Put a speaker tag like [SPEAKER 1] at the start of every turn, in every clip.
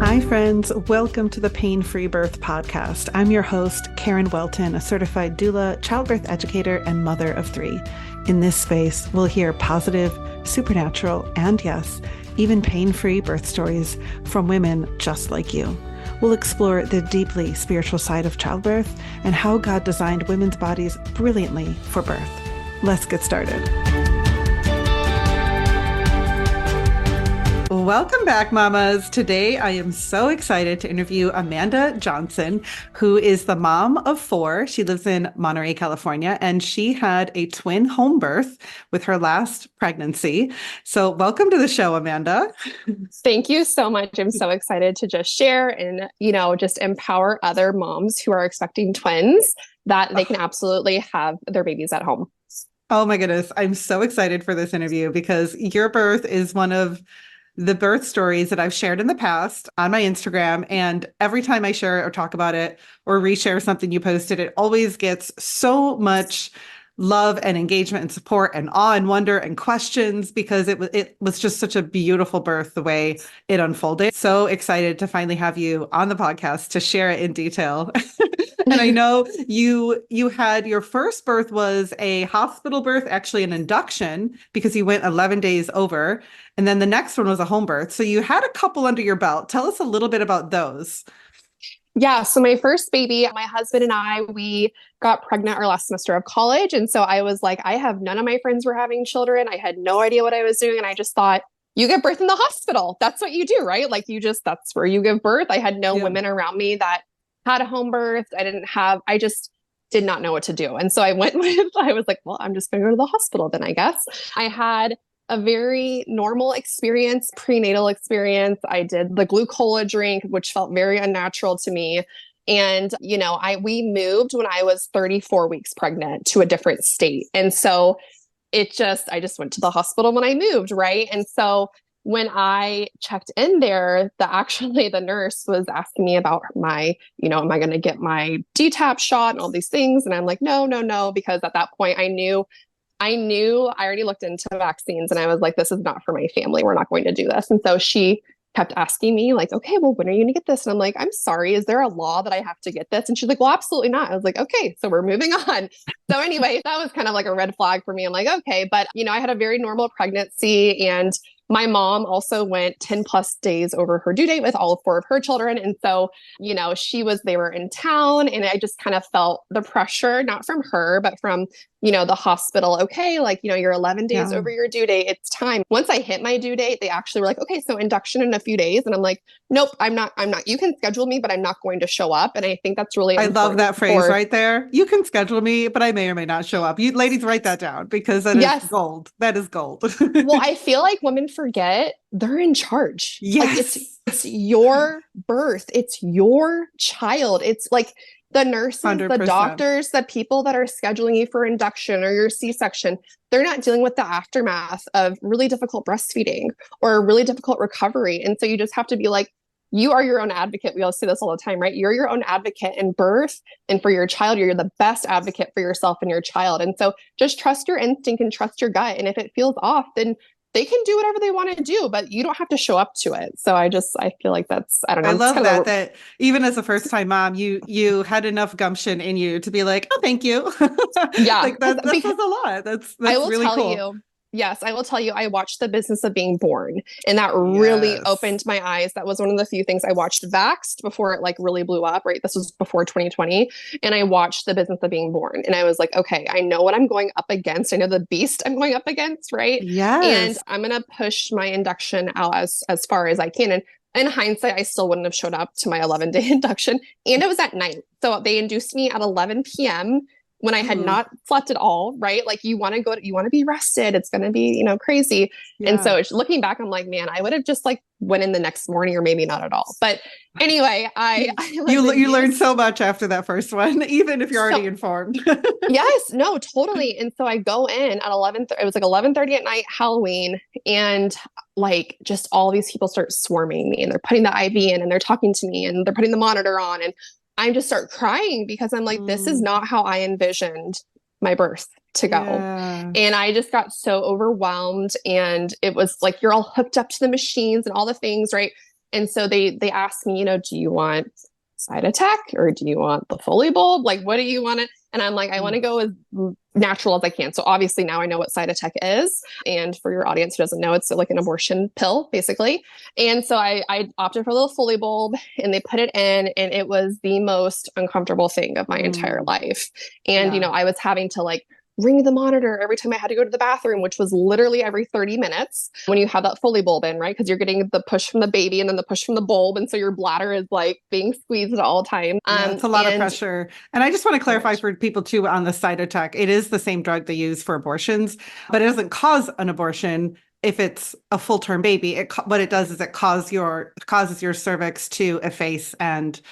[SPEAKER 1] Hi, friends. Welcome to the Pain-Free Birth Podcast. I'm your host, Karen Welton, a certified doula, childbirth educator, and mother of three. In this space, we'll hear positive, supernatural, and yes, even pain-free birth stories from women just like you. We'll explore the deeply spiritual side of childbirth and how God designed women's bodies brilliantly for birth. Let's get started. Welcome back, mamas. Today, I am so excited to interview Amanda Johnson, who is the mom of four. She lives in Monterey, California, and she had a twin home birth with her last pregnancy. So welcome to the show, Amanda.
[SPEAKER 2] Thank you so much. I'm so excited to just share and, just empower other moms who are expecting twins that they can absolutely have their babies at home.
[SPEAKER 1] Oh my goodness. I'm so excited for this interview because your birth is one of the birth stories that I've shared in the past on my Instagram. And every time I share it or talk about it or reshare something you posted, it always gets so much love and engagement and support and awe and wonder and questions because it was just such a beautiful birth the way it unfolded. So excited to finally have you on the podcast to share it in detail. And I know you had your first birth was a hospital birth, actually an induction because you went 11 days over. And then the next one was a home birth. So you had a couple under your belt. Tell us a little bit about those.
[SPEAKER 2] Yeah. So my first baby, my husband and I, we got pregnant our last semester of college. And so I was like, I have none of my friends were having children. I had no idea what I was doing. And I just thought, you give birth in the hospital. That's what you do, right? Like that's where you give birth. I had no women around me that had a home birth. I just did not know what to do. And so I was like, well, I'm just going to go to the hospital then, I guess. I had a very normal experience, prenatal experience. I did the glucola drink, which felt very unnatural to me. And, we moved when I was 34 weeks pregnant to a different state. And so I just went to the hospital when I moved. Right. And so when I checked in there, the nurse was asking me about my, am I going to get my DTaP shot and all these things? And I'm like, no, because at that point I already looked into vaccines and I was like, this is not for my family. We're not going to do this. And so she kept asking me like, okay, well, when are you going to get this? And I'm like, I'm sorry, is there a law that I have to get this? And she's like, well, absolutely not. I was like, okay, so we're moving on. So anyway, that was kind of like a red flag for me. I'm like, okay, but I had a very normal pregnancy and my mom also went 10 plus days over her due date with all four of her children. And so, they were in town and I just kind of felt the pressure, not from her, but from, the hospital. Okay. Like, you're 11 days over your due date. It's time. Once I hit my due date, they actually were like, okay, so induction in a few days. And I'm like, nope, I'm not, you can schedule me, but I'm not going to show up. And I think that's really
[SPEAKER 1] I love that phrase right there. You can schedule me, but I may or may not show up. You ladies write that down because that is gold. That is gold.
[SPEAKER 2] Well, I feel like women forget they're in charge.
[SPEAKER 1] Yes.
[SPEAKER 2] Like it's your birth. It's your child. It's like the nurses,
[SPEAKER 1] 100%.
[SPEAKER 2] The doctors, the people that are scheduling you for induction or your C-section, they're not dealing with the aftermath of really difficult breastfeeding or really difficult recovery. And so you just have to be like, you are your own advocate. We all say this all the time, right? You're your own advocate in birth and for your child. You're the best advocate for yourself and your child. And so just trust your instinct and trust your gut. And if it feels off, then they can do whatever they want to do, but you don't have to show up to it. So I feel like I don't know.
[SPEAKER 1] I love that even as a first time mom, you had enough gumption in you to be like, oh, thank you.
[SPEAKER 2] Yeah.
[SPEAKER 1] Like that says a lot. That's really cool.
[SPEAKER 2] Yes, I will tell you, I watched The Business of Being Born, and that really opened my eyes. That was one of the few things I watched Vaxxed before it like really blew up, right? This was before 2020. And I watched The Business of Being Born and I was like, okay, I know what I'm going up against. I know the beast I'm going up against, right?
[SPEAKER 1] Yes.
[SPEAKER 2] And I'm going to push my induction out as far as I can. And in hindsight, I still wouldn't have showed up to my 11-day induction. And it was at night. So they induced me at 11 p.m. when I had not slept at all, right? Like you want to be rested. It's going to be, crazy. Yeah. And so looking back, I'm like, man, I would have just like went in the next morning or maybe not at all. But anyway,
[SPEAKER 1] you learned so much after that first one, even if you're already informed.
[SPEAKER 2] Yes, no, totally. And so I go in at 11, it was like 11:30 at night, Halloween. And like, just all these people start swarming me and they're putting the IV in and they're talking to me and they're putting the monitor on. And I just start crying because I'm like, this is not how I envisioned my birth to go. Yeah. And I just got so overwhelmed. And it was like, you're all hooked up to the machines and all the things, right? And so they asked me, do you want side attack or do you want the Foley bulb? Like, what do you want to? And I'm like, I want to go as natural as I can. So obviously now I know what side attack is. And for your audience who doesn't know, it's like an abortion pill, basically. And so I opted for the Foley bulb and they put it in, and it was the most uncomfortable thing of my entire life. And,
[SPEAKER 1] Yeah.
[SPEAKER 2] I was having to like ring the monitor every time I had to go to the bathroom, which was literally every 30 minutes when you have that Foley bulb in, right? Because you're getting the push from the baby and then the push from the bulb. And so your bladder is like being squeezed at all time.
[SPEAKER 1] Yeah, it's a lot of
[SPEAKER 2] And
[SPEAKER 1] pressure. And I just want to
[SPEAKER 2] so
[SPEAKER 1] clarify
[SPEAKER 2] much.
[SPEAKER 1] for people too on the side attack. It is the same drug they use for abortions, but it doesn't cause an abortion if it's a full-term baby. What it does is it causes your cervix to efface and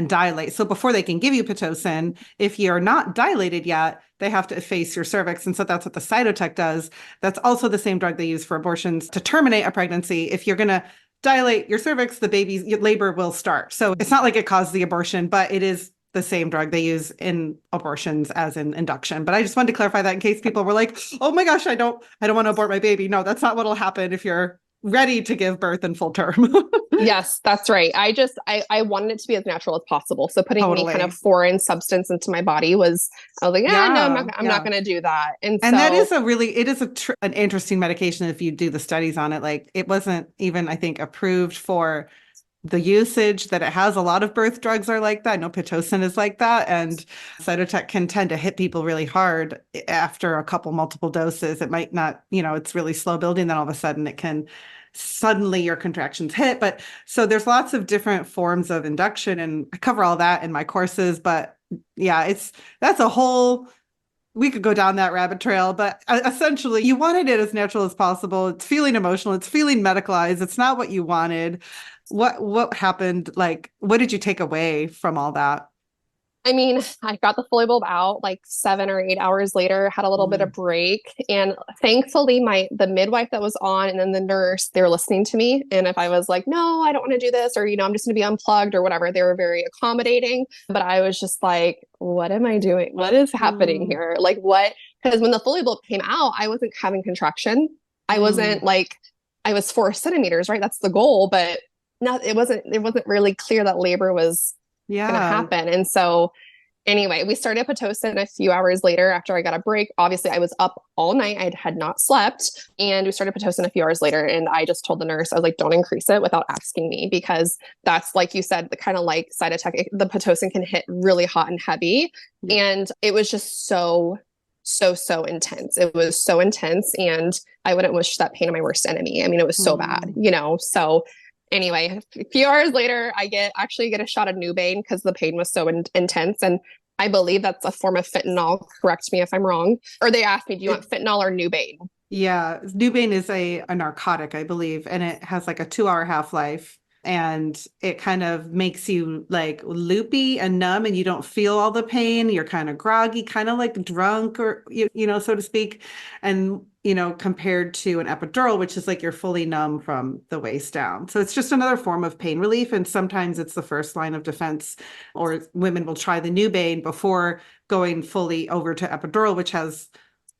[SPEAKER 1] dilate. So before they can give you Pitocin, if you're not dilated yet, they have to efface your cervix. And so that's what the Cytotec does. That's also the same drug they use for abortions to terminate a pregnancy. If you're going to dilate your cervix, the baby's labor will start. So it's not like it caused the abortion, but it is the same drug they use in abortions as in induction. But I just wanted to clarify that in case people were like, oh my gosh, I don't want to abort my baby. No, that's not what'll happen if you're ready to give birth in full term.
[SPEAKER 2] Yes, that's right. I wanted it to be as natural as possible. So putting any kind
[SPEAKER 1] Totally.
[SPEAKER 2] of foreign substance into my body I was like, no, I'm not going to do that. And
[SPEAKER 1] that
[SPEAKER 2] so
[SPEAKER 1] is an interesting medication if you do the studies on it. Like it wasn't even, I think, approved for the usage that it has. A lot of birth drugs are like that. I know Pitocin is like that. And Cytotec can tend to hit people really hard after a couple multiple doses. It might not, it's really slow building. Then all of a sudden it can suddenly your contractions hit. But so there's lots of different forms of induction, and I cover all that in my courses. But yeah, that's a whole, we could go down that rabbit trail, but essentially you wanted it as natural as possible. It's feeling emotional. It's feeling medicalized. It's not what you wanted. What happened? Like, what did you take away from all that?
[SPEAKER 2] I mean, I got the Foley bulb out like 7 or 8 hours later, had a little bit of break. And thankfully the midwife that was on and then the nurse, they were listening to me. And if I was like, no, I don't want to do this, or, I'm just going to be unplugged or whatever, they were very accommodating. But I was just like, what am I doing? What is happening here? Like what? Because when the Foley bulb came out, I wasn't having contraction. I wasn't like, I was 4 centimeters, right? That's the goal. But no, it wasn't really clear that labor was going to happen. And so anyway, we started Pitocin a few hours later after I got a break. Obviously, I was up all night. I had not slept. And we started Pitocin a few hours later. And I just told the nurse, I was like, don't increase it without asking me, because that's, like you said, the kind of like side attack. The Pitocin can hit really hot and heavy. Yeah. And it was just so intense. It was so intense. And I wouldn't wish that pain on my worst enemy. I mean, it was so bad, So anyway, a few hours later, I actually get a shot of Nubane because the pain was so intense. And I believe that's a form of fentanyl. Correct me if I'm wrong. Or they asked me, do you want fentanyl or Nubane?
[SPEAKER 1] Yeah. Nubane is a narcotic, I believe, and it has like a 2-hour half-life. And it kind of makes you like loopy and numb, and you don't feel all the pain. You're kind of groggy, kind of like drunk, or, so to speak. And, compared to an epidural, which is like you're fully numb from the waist down. So it's just another form of pain relief. And sometimes it's the first line of defense, or women will try the Nubane before going fully over to epidural, which has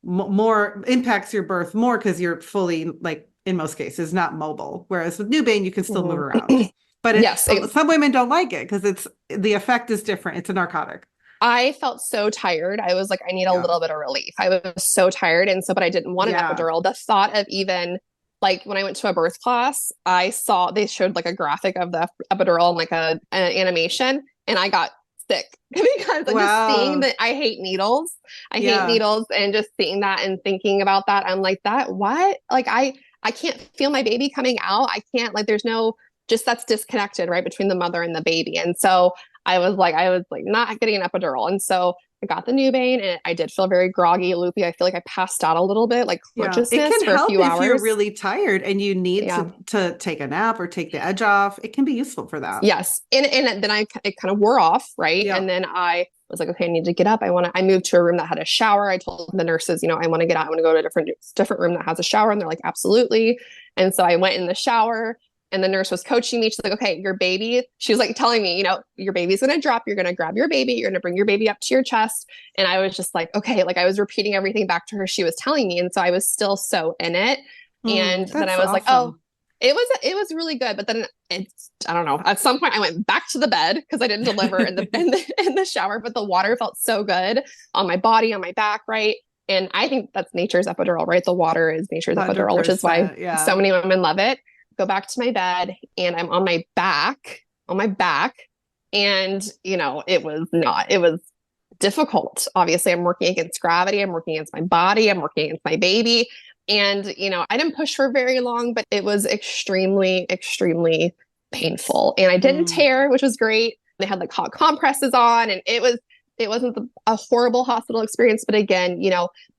[SPEAKER 1] more impacts your birth more because you're fully, like, in most cases, not mobile. Whereas with Nubane, you can still move around. But some women don't like it because the effect is different. It's a narcotic.
[SPEAKER 2] I felt so tired. I was like, I need a little bit of relief. I was so tired. And so, but I didn't want an epidural. The thought of even like when I went to a birth class, I saw, they showed like a graphic of the epidural and like an animation, and I got sick because I'm just seeing that. I hate needles. I hate needles, and just seeing that and thinking about that, I'm like, what? Like I can't feel my baby coming out. I can't, like, there's no, just that's disconnected right between the mother and the baby. And so I was like not getting an epidural. And so I got the Nubane, and I did feel very groggy, loopy. I feel like I passed out a little bit, like consciousness for a few hours. It can help if you're
[SPEAKER 1] really tired and you need to take a nap or take the edge off. It can be useful for that.
[SPEAKER 2] Yes. And then it kind of wore off. Right. Yeah. And then I was like, okay, I need to get up. I moved to a room that had a shower. I told the nurses, I want to get out. I want to go to a different room that has a shower. And they're like, absolutely. And so I went in the shower, and the nurse was coaching me. She's like, okay, your baby, she was like telling me, your baby's going to drop. You're going to grab your baby. You're going to bring your baby up to your chest. And I was just like, okay, like I was repeating everything back to her she was telling me. And so I was still so in it. And then I was like, oh, it was really good, but then I don't know. At some point, I went back to the bed because I didn't deliver in the shower, but the water felt so good on my body, on my back, right? And I think that's nature's epidural, right? The water is nature's epidural, which is why
[SPEAKER 1] 100%. Yeah.
[SPEAKER 2] so many women love it. Go back to my bed, and I'm on my back, and it was not. It was difficult. Obviously, I'm working against gravity. I'm working against my body. I'm working against my baby. And, I didn't push for very long, but it was extremely, extremely painful. And I didn't
[SPEAKER 1] Mm.
[SPEAKER 2] tear, which was great. They had like hot compresses on, and it wasn't a horrible hospital experience. But again,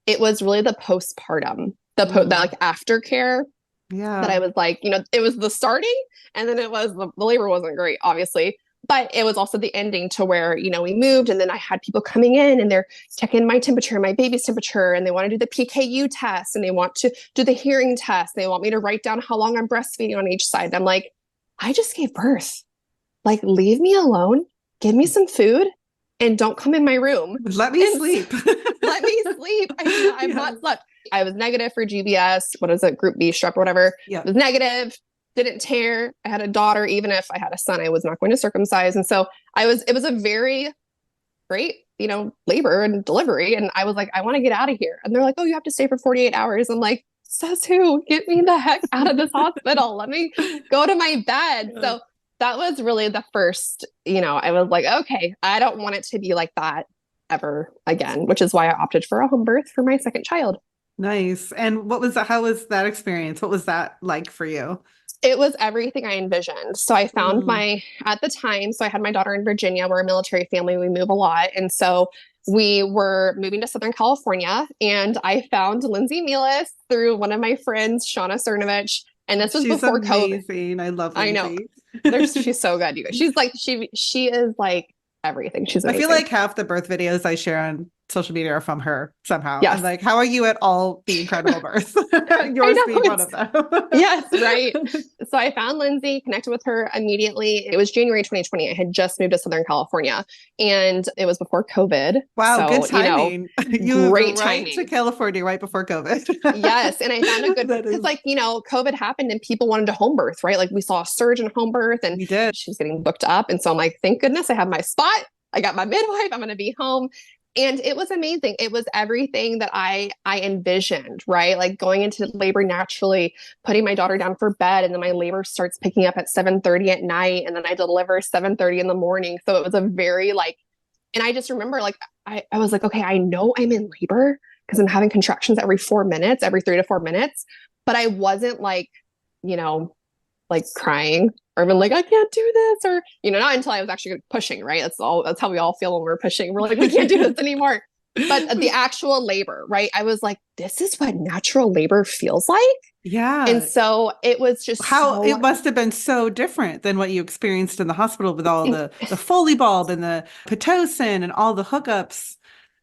[SPEAKER 2] it was really the postpartum, the like aftercare that
[SPEAKER 1] Yeah.
[SPEAKER 2] I was like, it was the starting, and then it was the labor wasn't great, obviously. But it was also the ending to where, we moved, and then I had people coming in and they're checking my temperature, my baby's temperature, and they want to do the PKU test, and they want to do the hearing test. They want me to write down how long I'm breastfeeding on each side. And I'm like, I just gave birth. Like, leave me alone, give me some food, and don't come in my room.
[SPEAKER 1] Let me sleep.
[SPEAKER 2] Let me sleep. I've
[SPEAKER 1] Yeah.
[SPEAKER 2] not slept. I was negative for GBS. What is it? Group B strep or whatever.
[SPEAKER 1] Yeah.
[SPEAKER 2] It was negative. Didn't tear. I had a daughter. Even if I had a son, I was not going to circumcise. And so it was a very great, labor and delivery. And I was like, I want to get out of here. And they're like, oh, you have to stay for 48 hours. I'm like, says who? Get me the heck out of this hospital. Let me go to my bed. So that was really the first, I was like, okay, I don't want it to be like that ever again, which is why I opted for a home birth for my second child.
[SPEAKER 1] Nice. And how was that experience? What was that like for you?
[SPEAKER 2] It was everything I envisioned. So I found
[SPEAKER 1] Mm.
[SPEAKER 2] at the time, so I had my daughter in Virginia. We're a military family. We move a lot. And so we were moving to Southern California, and I found Lindsay Mealis through one of my friends, Shauna Cernovich. And this was
[SPEAKER 1] She's
[SPEAKER 2] before COVID.
[SPEAKER 1] amazing. I love
[SPEAKER 2] I know.
[SPEAKER 1] Lindsay.
[SPEAKER 2] She's so good. You guys. She is like everything. She's
[SPEAKER 1] I
[SPEAKER 2] amazing.
[SPEAKER 1] feel like half the birth videos I share on social media are from her somehow.
[SPEAKER 2] Yes.
[SPEAKER 1] I'm like, how are you at all the incredible births? Yours
[SPEAKER 2] know,
[SPEAKER 1] being one of them.
[SPEAKER 2] Yes, right. So I found Lindsay, connected with her immediately. It was January 2020. I had just moved to Southern California, and it was before COVID.
[SPEAKER 1] Wow,
[SPEAKER 2] So,
[SPEAKER 1] good timing. You moved
[SPEAKER 2] great
[SPEAKER 1] right
[SPEAKER 2] timing.
[SPEAKER 1] to California right before COVID.
[SPEAKER 2] Yes. And I found a good, because COVID happened and people wanted to home birth, right? Like we saw a surge in home birth, and
[SPEAKER 1] We did.
[SPEAKER 2] she's getting booked up. And so I'm like, thank goodness I have my spot. I got my midwife. I'm going to be home. And it was amazing. It was everything that I envisioned, right? Like going into labor naturally, putting my daughter down for bed, and then my labor starts picking up at 7:30 at night, and then I deliver 7:30 in the morning. So it was a very and I just remember I was like, okay, I know I'm in labor because I'm having contractions every 4 minutes, every 3 to 4 minutes, but I wasn't crying or even like, I can't do this, or, not until I was actually pushing, right? That's how we all feel when we're pushing. We're like, we can't do this anymore. But the actual labor, right? I was like, this is what natural labor feels like.
[SPEAKER 1] Yeah.
[SPEAKER 2] And so it was just
[SPEAKER 1] it must have been so different than what you experienced in the hospital with all the Foley bulb and the Pitocin and all the hookups.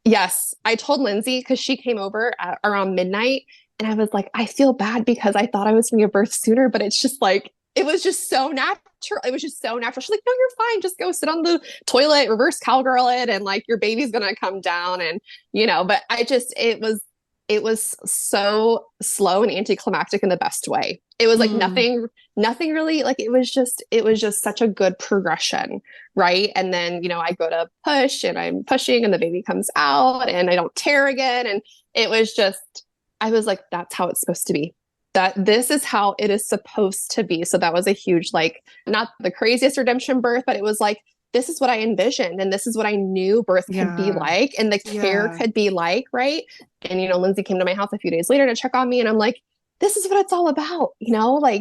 [SPEAKER 2] Yes. I told Lindsay, because she came over around midnight, and I was like, I feel bad because I thought I was going to give birth sooner, but it's just it was just so natural. It was just so natural. She's like, no, you're fine. Just go sit on the toilet, reverse cowgirl it, and your baby's going to come down. And, but it was so slow and anticlimactic in the best way. It was nothing really, it was just such a good progression. Right. And then, I go to push, and I'm pushing, and the baby comes out, and I don't tear again. And it was just, I was like, that's how it's supposed to be. That this is how it is supposed to be. So that was a huge, not the craziest redemption birth, but it was this is what I envisioned, and this is what I knew birth could be like, and the care could be like, right? And, Lindsay came to my house a few days later to check on me, and I'm like, this is what it's all about,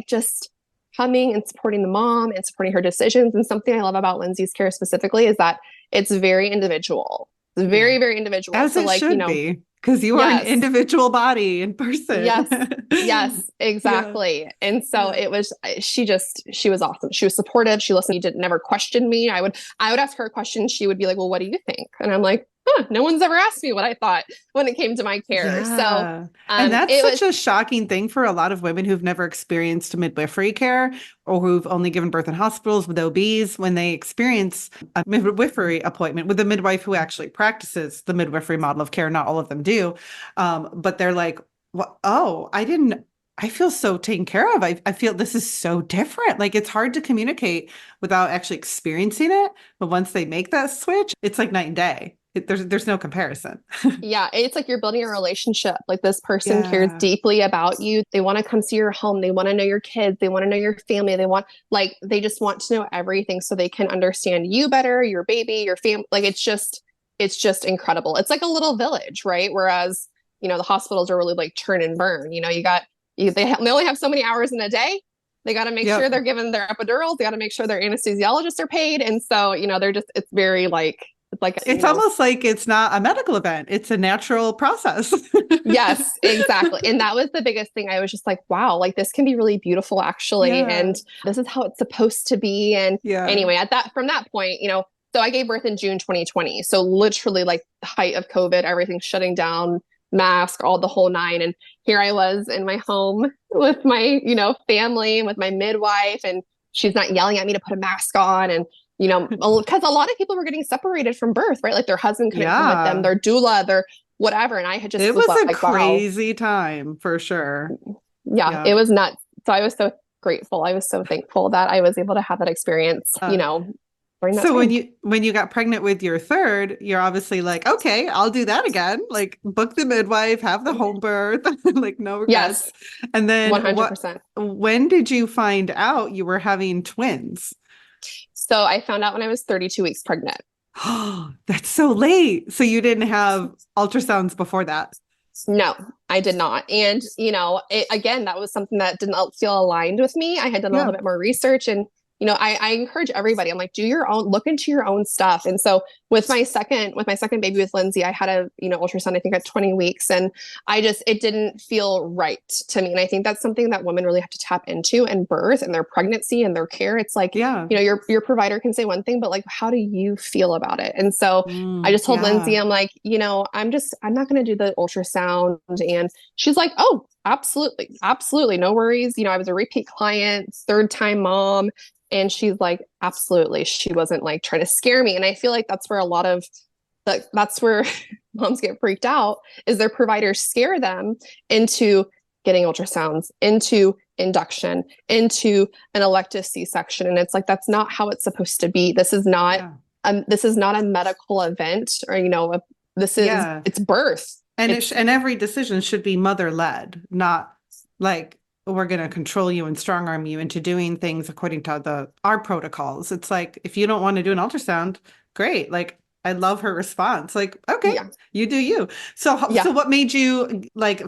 [SPEAKER 2] just coming and supporting the mom and supporting her decisions. And something I love about Lindsay's care specifically is that it's very individual. It's very, very individual.
[SPEAKER 1] As it should be. Because you are an individual body in person.
[SPEAKER 2] Yes, exactly. Yeah. And so it was, she was awesome. She was supportive. She listened. She didn't never question me. I would ask her a question. She would be like, well, what do you think? And I'm like, no one's ever asked me what I thought when it came to my care.
[SPEAKER 1] Yeah.
[SPEAKER 2] So,
[SPEAKER 1] and that's such a shocking thing for a lot of women who've never experienced midwifery care, or who've only given birth in hospitals with OBs. When they experience a midwifery appointment with a midwife who actually practices the midwifery model of care, not all of them do. But they're like, well, oh, I I feel so taken care of. I feel this is so different. Like it's hard to communicate without actually experiencing it. But once they make that switch, it's like night and day. There's no comparison.
[SPEAKER 2] Yeah, it's like you're building a relationship. Like this person cares
[SPEAKER 1] Yeah.
[SPEAKER 2] deeply about you. They want to come see your home. They want to know your kids. They want to know your family. They just want to know everything so they can understand you better, your baby, your family. Like it's just incredible. It's like a little village, right? Whereas, the hospitals are really like churn and burn. They only have so many hours in a day. They got to make sure
[SPEAKER 1] Yep.
[SPEAKER 2] they're given their epidurals. They got to make sure their anesthesiologists are paid. And so, it's very like, it's like,
[SPEAKER 1] It's almost like it's not a medical event. It's a natural process.
[SPEAKER 2] yes, exactly. And that was the biggest thing. I was just like, wow, like this can be really beautiful actually.
[SPEAKER 1] Yeah.
[SPEAKER 2] And this is how it's supposed to be. And
[SPEAKER 1] Yeah.
[SPEAKER 2] anyway, from that point, so I gave birth in June 2020. So literally like the height of COVID, everything shutting down, mask, all the whole nine. And here I was in my home with my, family and with my midwife, and she's not yelling at me to put a mask on. And because a lot of people were getting separated from birth, right? Like their husband couldn't come with them,
[SPEAKER 1] Yeah.
[SPEAKER 2] their doula, their whatever. And I had just
[SPEAKER 1] It
[SPEAKER 2] was
[SPEAKER 1] was a
[SPEAKER 2] like, wow,
[SPEAKER 1] crazy time for sure.
[SPEAKER 2] yeah,
[SPEAKER 1] Yeah.
[SPEAKER 2] it was nuts. So I was so grateful. I was so thankful that I was able to have that experience,
[SPEAKER 1] Uh,
[SPEAKER 2] during that
[SPEAKER 1] so
[SPEAKER 2] time.
[SPEAKER 1] when you got pregnant with your third, you're obviously like, okay, I'll do that again. Like book the midwife, have the home birth, like no regrets.
[SPEAKER 2] Yes,
[SPEAKER 1] And then
[SPEAKER 2] 100%.
[SPEAKER 1] when did you find out you were having twins?
[SPEAKER 2] So I found out when I was 32 weeks pregnant.
[SPEAKER 1] Oh, that's so late. So you didn't have ultrasounds before that.
[SPEAKER 2] No, I did not. And, again, that was something that didn't feel aligned with me. I had done a
[SPEAKER 1] Yeah.
[SPEAKER 2] little bit more research and, I encourage everybody. I'm like, do your own, look into your own stuff. And so with my second baby with Lindsay, I had a, ultrasound, I think at 20 weeks. And it didn't feel right to me. And I think that's something that women really have to tap into in birth and their pregnancy and their care. It's like,
[SPEAKER 1] Yeah.
[SPEAKER 2] your provider can say one thing, but like, how do you feel about it? And so I just told
[SPEAKER 1] Yeah.
[SPEAKER 2] Lindsay, I'm like, I'm not going to do the ultrasound. And she's like, oh, absolutely. Absolutely. No worries. I was a repeat client, third time mom. And she's like, absolutely. She wasn't like trying to scare me. And I feel like that's where that's where moms get freaked out, is their providers scare them into getting ultrasounds, into induction, into an elective C-section. And it's like, that's not how it's supposed to be. This is not, this is not a medical event, or, it's birth.
[SPEAKER 1] And and every decision should be mother led, not like we're going to control you and strong arm you into doing things according to our protocols. It's like, if you don't want to do an ultrasound, great. Like, I love her response. Like, okay,
[SPEAKER 2] Yeah.
[SPEAKER 1] you do you. So what made you like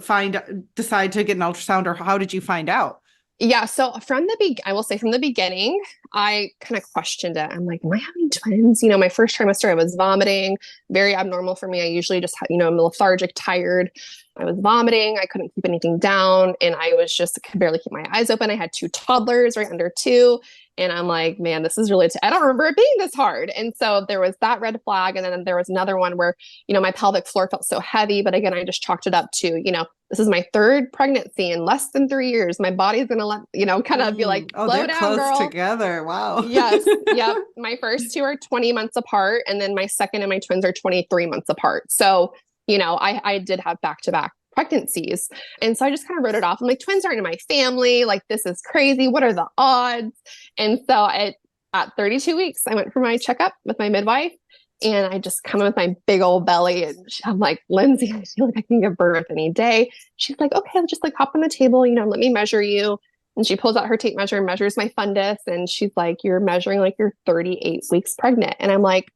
[SPEAKER 1] decide to get an ultrasound, or how did you find out?
[SPEAKER 2] Yeah. So I will say from the beginning, I kind of questioned it. I'm like, am I having twins? My first trimester, I was vomiting, very abnormal for me. I usually just, I'm lethargic, tired. I was vomiting. I couldn't keep anything down. And I was just could barely keep my eyes open. I had two toddlers right under 2. And I'm like, man, this is really, I don't remember it being this hard. And so there was that red flag. And then there was another one where, my pelvic floor felt so heavy. But again, I just chalked it up to, this is my third pregnancy in less than 3 years. My body's going to let, kind of be like, slow down,
[SPEAKER 1] close
[SPEAKER 2] girl.
[SPEAKER 1] Together. Wow.
[SPEAKER 2] Yes. Yep. My first 2 are 20 months apart. And then my second and my twins are 23 months apart. So, I did have back-to-back pregnancies. And so I just kind of wrote it off. I'm like, twins aren't in my family. Like, this is crazy. What are the odds? And so at 32 weeks, I went for my checkup with my midwife, and I just come in with my big old belly. And I'm like, Lindsay, I feel like I can give birth any day. She's like, okay, I'll just like hop on the table, let me measure you. And she pulls out her tape measure and measures my fundus. And she's like, you're measuring like you're 38 weeks pregnant. And I'm like,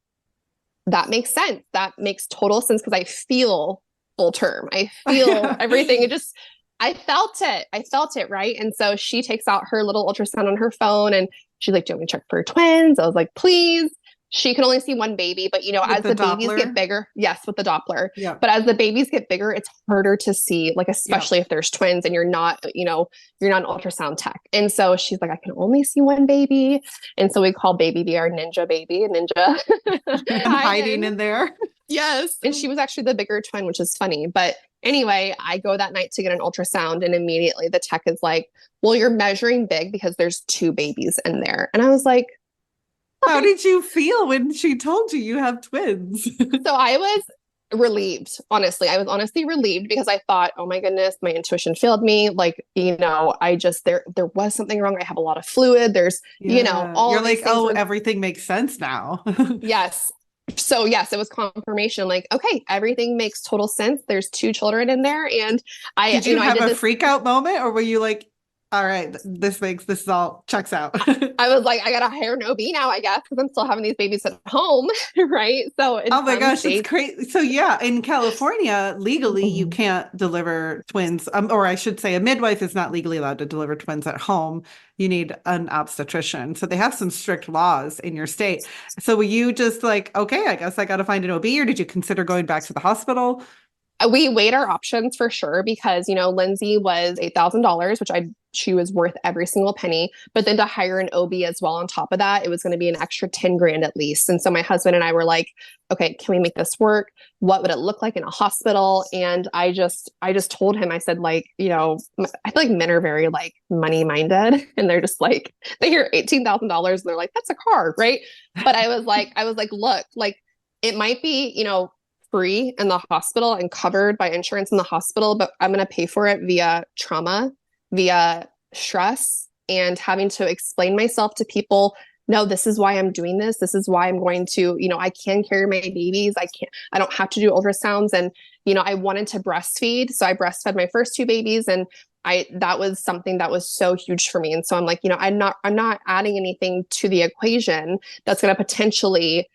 [SPEAKER 2] that makes sense. That makes total sense, because I feel full term. I feel everything. I felt it. I felt it. Right. And so she takes out her little ultrasound on her phone, and she's like, do you want me to check for twins? I was like, please. She can only see one baby, but as the babies get bigger, yes, with the Doppler.
[SPEAKER 1] Yeah.
[SPEAKER 2] But as the babies get bigger, it's harder to see, like, especially if there's twins and you're not an ultrasound tech. And so she's like, I can only see one baby. And so we call baby B our ninja baby, ninja.
[SPEAKER 1] Hiding in there.
[SPEAKER 2] Yes. And she was actually the bigger twin, which is funny. But anyway, I go that night to get an ultrasound, and immediately the tech is like, well, you're measuring big because there's 2 babies in there. And I was like,
[SPEAKER 1] how did you feel when she told you have twins?
[SPEAKER 2] So I was relieved. Honestly, I was honestly relieved because I thought, oh my goodness, my intuition failed me. Like, I just there was something wrong. I have a lot of fluid. There's,
[SPEAKER 1] Yeah.
[SPEAKER 2] all
[SPEAKER 1] You're
[SPEAKER 2] of these
[SPEAKER 1] like,
[SPEAKER 2] things.
[SPEAKER 1] oh,
[SPEAKER 2] And
[SPEAKER 1] everything makes sense now.
[SPEAKER 2] yes. So yes, it was confirmation. Like, okay, everything makes total sense. There's two children in there, and
[SPEAKER 1] Did you
[SPEAKER 2] I
[SPEAKER 1] have
[SPEAKER 2] did
[SPEAKER 1] a
[SPEAKER 2] this.
[SPEAKER 1] freak out moment or were you like, all right, this is all checks out?
[SPEAKER 2] I was like, I gotta hire an OB now, I guess, because I'm still having these babies at home, right? So in
[SPEAKER 1] Oh my
[SPEAKER 2] some
[SPEAKER 1] gosh, that's
[SPEAKER 2] states,
[SPEAKER 1] crazy. So yeah, in California, legally you
[SPEAKER 2] mhm.
[SPEAKER 1] can't deliver twins, or I should say a midwife is not legally allowed to deliver twins at home. You need an obstetrician. So they have some strict laws in your state. So were you just like, okay, I guess I got to find an OB, or did you consider going back to the hospital?
[SPEAKER 2] We weighed our options for sure because Lindsay was $8,000, which she was worth every single penny. But then to hire an OB as well on top of that, it was going to be an extra 10 grand at least. And so my husband and I were like, okay, can we make this work? What would it look like in a hospital? And I just told him, I said, like, I feel like men are very like money minded, and they're just like, they hear $18,000 and they're like, that's a car, right? But I was like, look, like it might be, free in the hospital and covered by insurance in the hospital, but I'm going to pay for it via trauma, via stress, and having to explain myself to people. No, this is why I'm doing this. This is why I'm going to, I can carry my babies. I don't have to do ultrasounds. And, I wanted to breastfeed. So I breastfed my first two babies, and that was something that was so huge for me. And so I'm like, I'm not adding anything to the equation that's going to potentially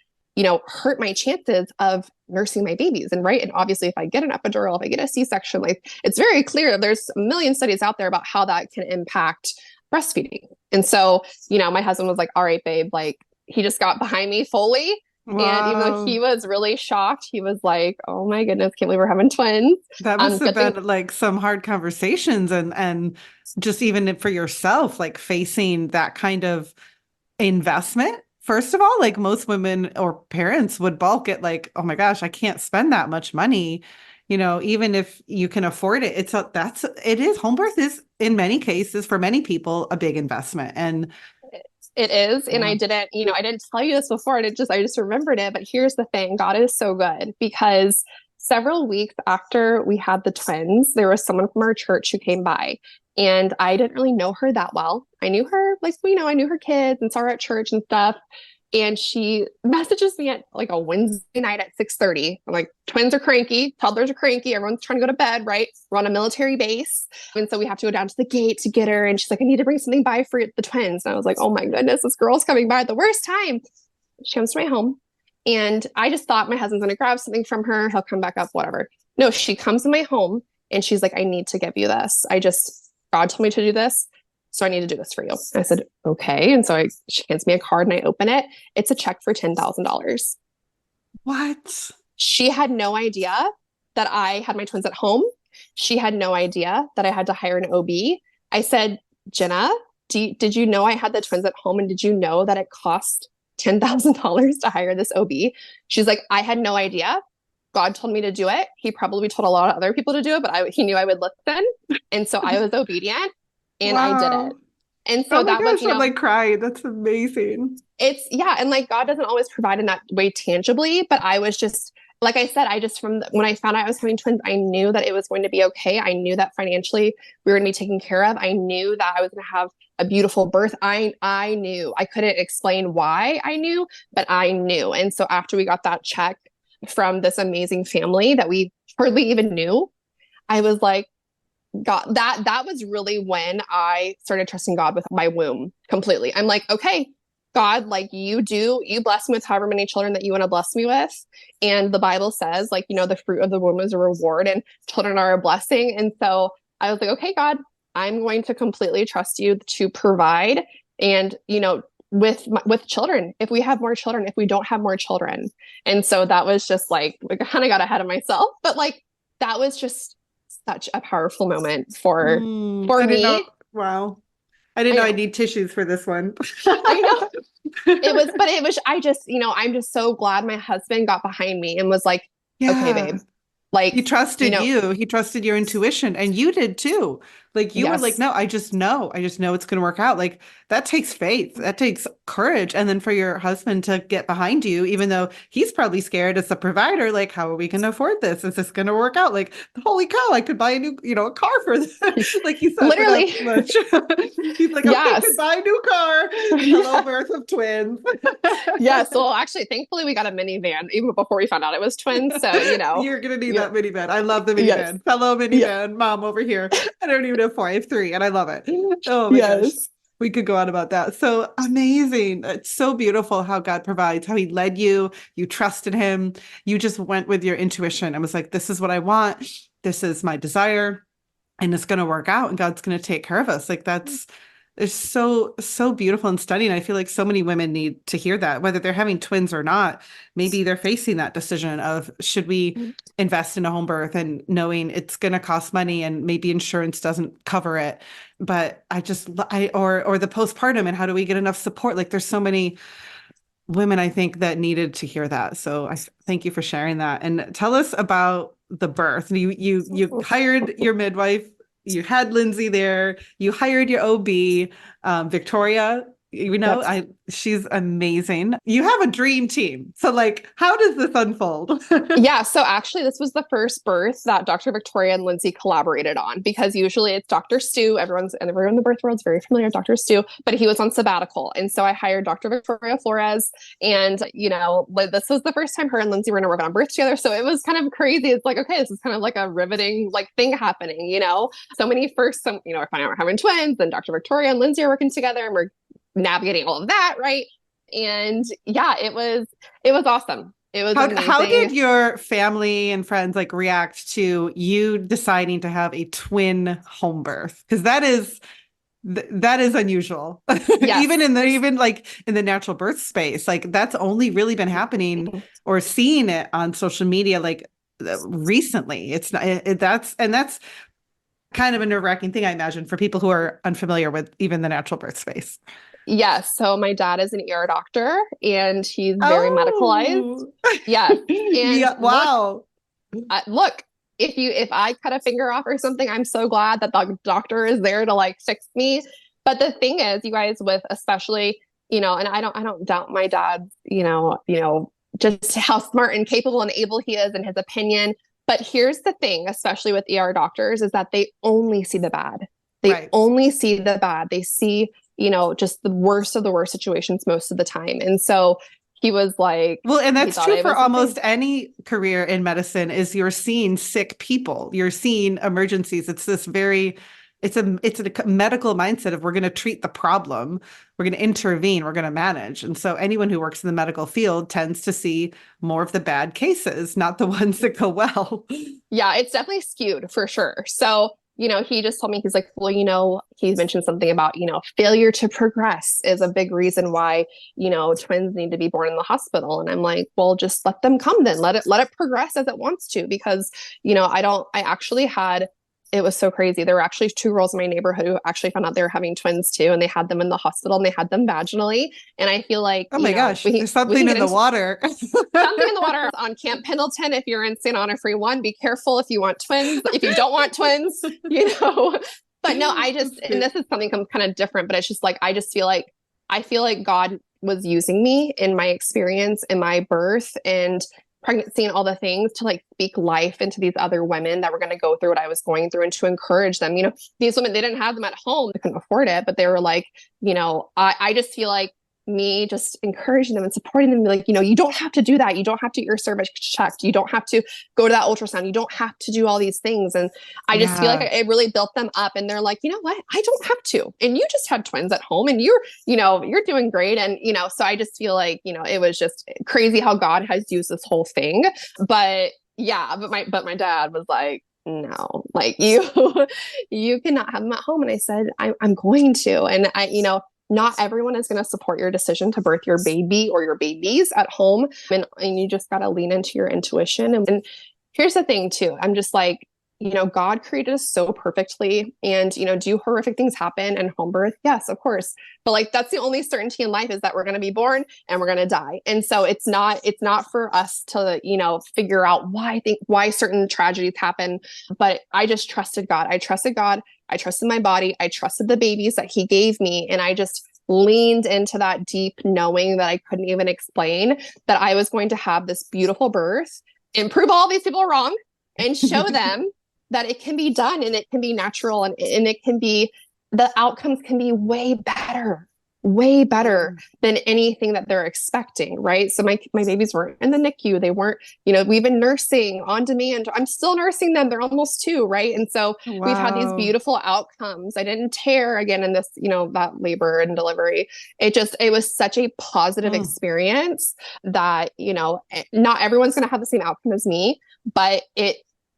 [SPEAKER 2] hurt my chances of nursing my babies. And right. And obviously, if I get an epidural, if I get a C-section, like it's very clear there's a million studies out there about how that can impact breastfeeding. And so, my husband was like, all right, babe, like he just got behind me fully. And even though he
[SPEAKER 1] Wow.
[SPEAKER 2] was really shocked, he was like, oh my goodness, can't believe we're having twins.
[SPEAKER 1] That must have
[SPEAKER 2] Good thing.
[SPEAKER 1] been like some hard conversations and just even for yourself, like facing that kind of investment. First of all, like most women or parents would balk at like, oh my gosh, I can't spend that much money. Even if you can afford it, it is home birth is in many cases for many people a big investment. And
[SPEAKER 2] It is. And
[SPEAKER 1] yeah.
[SPEAKER 2] I didn't tell you this before. I just remembered it. But here's the thing, God is so good because several weeks after we had the twins, there was someone from our church who came by. And I didn't really know her that well. I knew her, like, I knew her kids and saw her at church and stuff. And she messages me at like a Wednesday night at 6:30. I'm like, twins are cranky, toddlers are cranky, everyone's trying to go to bed, right? We're on a military base. And so we have to go down to the gate to get her. And she's like, I need to bring something by for the twins. And I was like, oh my goodness, this girl's coming by at the worst time. She comes to my home. And I just thought my husband's gonna grab something from her, he'll come back up, whatever. No, she comes to my home and she's like, I need to give you this. God told me to do this. So I need to do this for you. I said, okay. And so she hands me a card and I open it. It's a check for $10,000.
[SPEAKER 1] What?
[SPEAKER 2] She had no idea that I had my twins at home. She had no idea that I had to hire an OB. I said, Jenna, did you know I had the twins at home? And did you know that it cost $10,000 to hire this OB? She's like, I had no idea. God told me to do it. He probably told a lot of other people to do it, but he knew I would listen. And so I was obedient and I did it.
[SPEAKER 1] Wow.
[SPEAKER 2] And
[SPEAKER 1] Oh
[SPEAKER 2] so
[SPEAKER 1] my
[SPEAKER 2] that was,
[SPEAKER 1] gosh, I'm like crying. That's amazing.
[SPEAKER 2] it's, yeah. And like God doesn't always provide in that way tangibly, but I was just, like I said, when I found out I was having twins, I knew that it was going to be okay. I knew that financially we were going to be taken care of. I knew that I was going to have a beautiful birth. I knew. I couldn't explain why I knew, but I knew. And so after we got that check from this amazing family that we hardly even knew, I was like, God, that was really when I started trusting God with my womb completely. I'm like, okay, God, like you bless me with however many children that you want to bless me with. And the Bible says, like, the fruit of the womb is a reward and children are a blessing. And so I was like, okay, God, I'm going to completely trust you to provide. And, with children, if we have more children, if we don't have more children. And so that was just like I kind of got ahead of myself, but like that was just such a powerful moment for
[SPEAKER 1] I didn't know.
[SPEAKER 2] me.
[SPEAKER 1] Wow. I didn't
[SPEAKER 2] I
[SPEAKER 1] know I
[SPEAKER 2] know.
[SPEAKER 1] need tissues for this one.
[SPEAKER 2] I know. I just, I'm just so glad my husband got behind me and was like, okay,
[SPEAKER 1] Yeah.
[SPEAKER 2] babe, like,
[SPEAKER 1] He trusted you. He trusted your intuition, and you did too. Like you were like,
[SPEAKER 2] Yes.
[SPEAKER 1] no, I just know it's going to work out. Like that takes faith, that takes courage. And then for your husband to get behind you, even though he's probably scared as a provider, like, how are we going to afford this? Is this going to work out? Like, holy cow, I could buy a new, a car for this. Like you said, for that
[SPEAKER 2] Literally.
[SPEAKER 1] much. He's like, okay,
[SPEAKER 2] Yes.
[SPEAKER 1] goodbye, new car. Hello,
[SPEAKER 2] Yeah.
[SPEAKER 1] birth of twins.
[SPEAKER 2] Yeah. So actually, thankfully, we got a minivan even before we found out it was twins. So,
[SPEAKER 1] You're gonna need
[SPEAKER 2] yeah.
[SPEAKER 1] that minivan. I love the
[SPEAKER 2] Yes.
[SPEAKER 1] minivan. Fellow
[SPEAKER 2] Yeah.
[SPEAKER 1] minivan mom over here. I don't even have four. I have three, and I love it. Oh my gosh.
[SPEAKER 2] Yes.
[SPEAKER 1] We could go on about that. So amazing. It's so beautiful how God provides, how he led you. You trusted him. You just went with your intuition and was like, this is what I want. This is my desire. And it's going to work out and God's going to take care of us. Like that's it's so beautiful and stunning. I feel like so many women need to hear that, whether they're having twins or not. Maybe they're facing that decision of should we invest in a home birth and knowing it's going to cost money and maybe insurance doesn't cover it. But or the postpartum and how do we get enough support? Like there's so many women I think that needed to hear that. So I thank you for sharing that. And tell us about the birth. You hired your midwife, you had Lindsay there, you hired your OB, Victoria.
[SPEAKER 2] Yep.
[SPEAKER 1] She's amazing. You have a dream team. So like, how does this unfold?
[SPEAKER 2] Yeah, so actually, this was the first birth that Dr. Victoria and Lindsay collaborated on because usually it's Dr. Stu. Everyone in the birth world is very familiar with Dr. Stu, but he was on sabbatical, and so I hired Dr. Victoria Flores, and this was the first time her and Lindsay were going to work on a birth together. So it was kind of crazy. It's like, okay, this is kind of like a riveting like thing happening. So many first, we're finding out we're having twins, and Dr. Victoria and Lindsay are working together, and we're navigating all of that, right? And yeah, it was awesome. It was
[SPEAKER 1] How did
[SPEAKER 2] amazing.
[SPEAKER 1] your family and friends like react to you deciding to have a twin home birth? Because that is unusual.
[SPEAKER 2] Yes.
[SPEAKER 1] Even like in the natural birth space, like that's only really been happening or seeing it on social media like recently. It's not that's kind of a nerve-wracking thing, I imagine, for people who are unfamiliar with even the natural birth space.
[SPEAKER 2] Yes. So my dad is an ER doctor and he's very medicalized.
[SPEAKER 1] Oh,
[SPEAKER 2] Yes. And
[SPEAKER 1] yeah, wow.
[SPEAKER 2] look, if I cut a finger off or something, I'm so glad that the doctor is there to like fix me. But the thing is, you guys, with especially, and I don't doubt my dad's, just how smart and capable and able he is in his opinion. But here's the thing, especially with ER doctors, is that they only see the bad. They
[SPEAKER 1] Right.
[SPEAKER 2] only see the bad. They see, just the worst of the worst situations most of the time. And so he was like,
[SPEAKER 1] Well, and
[SPEAKER 2] he
[SPEAKER 1] that's
[SPEAKER 2] thought
[SPEAKER 1] true
[SPEAKER 2] I
[SPEAKER 1] for
[SPEAKER 2] was something.
[SPEAKER 1] almost any career in medicine is you're seeing sick people, you're seeing emergencies. It's a medical mindset of we're going to treat the problem, we're going to intervene, we're going to manage. And so anyone who works in the medical field tends to see more of the bad cases, not the ones that go well.
[SPEAKER 2] Yeah, it's definitely skewed for sure. So, he just told me, he's like, well, he mentioned something about, failure to progress is a big reason why, twins need to be born in the hospital. And I'm like, well, just let them come then. Let it progress as it wants to, because, I actually had, it was so crazy. There were actually two girls in my neighborhood who actually found out they were having twins too, and they had them in the hospital and they had them vaginally. And I feel like,
[SPEAKER 1] Oh my gosh, there's
[SPEAKER 2] we can
[SPEAKER 1] something
[SPEAKER 2] get
[SPEAKER 1] in the
[SPEAKER 2] into
[SPEAKER 1] water.
[SPEAKER 2] something in the water on Camp Pendleton. If you're in St. Honor Free One, be careful if you want twins. If you don't want twins, But no, and this is something kind of different, but it's just like, I feel like God was using me in my experience, in my birth and pregnancy and all the things to like speak life into these other women that were going to go through what I was going through and to encourage them. These women, they didn't have them at home. They couldn't afford it, but they were like, I just feel like me just encouraging them and supporting them, like, you don't have to do that. You don't have to get your cervix checked. You don't have to go to that ultrasound. You don't have to do all these things. And I just feel like
[SPEAKER 1] Yeah.
[SPEAKER 2] it really built them up. And they're like, you know what? I don't have to. And you just had twins at home and you're doing great. And, so I just feel like, it was just crazy how God has used this whole thing. But yeah, but my dad was like, no, like you cannot have them at home. And I said, I'm going to. And not everyone is going to support your decision to birth your baby or your babies at home. And you just got to lean into your intuition. And here's the thing too. I'm just like, God created us so perfectly. And, do horrific things happen and home birth? Yes, of course. But like that's the only certainty in life is that we're going to be born and we're going to die. And so it's not for us to, figure out why certain tragedies happen. But I just trusted God. I trusted God. I trusted my body. I trusted the babies that he gave me. And I just leaned into that deep knowing that I couldn't even explain, that I was going to have this beautiful birth and prove all these people wrong and show them that it can be done and it can be natural and it can be, the outcomes can be way better than anything that they're expecting, right? So my babies weren't in the NICU. They weren't, we've been nursing on demand. I'm still nursing them. They're almost 2, right? And so we've had these
[SPEAKER 1] Wow.
[SPEAKER 2] beautiful outcomes. I didn't tear again in this, that labor and delivery. It was such a positive
[SPEAKER 1] Mm,
[SPEAKER 2] experience that, not everyone's going to have the same outcome as me, but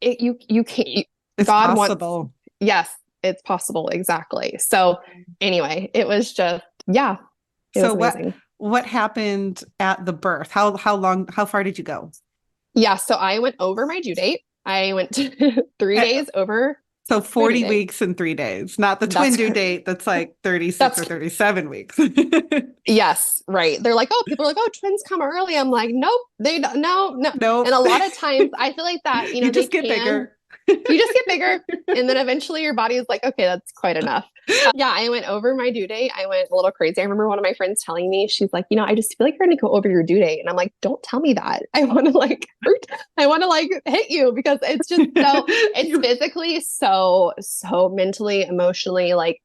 [SPEAKER 2] you can't,
[SPEAKER 1] it's
[SPEAKER 2] God wants,
[SPEAKER 1] possible.
[SPEAKER 2] yes, it's possible. Exactly. So anyway, it was just, yeah, it
[SPEAKER 1] So
[SPEAKER 2] was amazing.
[SPEAKER 1] what happened at the birth? How far did you go?
[SPEAKER 2] Yeah. So I went over my due date. I went 3 days over
[SPEAKER 1] So
[SPEAKER 2] my due
[SPEAKER 1] 40
[SPEAKER 2] date.
[SPEAKER 1] weeks and 3 days, not the twin
[SPEAKER 2] That's
[SPEAKER 1] due date that's like 36 or
[SPEAKER 2] that's
[SPEAKER 1] 37 weeks.
[SPEAKER 2] yes, right. They're like, oh, people are like, oh, twins come early. I'm like, nope, they don't. No, no. And
[SPEAKER 1] Nope.
[SPEAKER 2] a lot of times, I feel like that,
[SPEAKER 1] You
[SPEAKER 2] they
[SPEAKER 1] just get
[SPEAKER 2] can.
[SPEAKER 1] bigger.
[SPEAKER 2] You just get bigger, and then eventually your body is like, okay, that's quite enough. Yeah, I went over my due date. I went a little crazy. I remember one of my friends telling me, she's like, I just feel like you're going to go over your due date, and I'm like, don't tell me that. I want to like hurt. I want to like hit you because it's just so. It's
[SPEAKER 1] You-
[SPEAKER 2] physically so mentally, emotionally like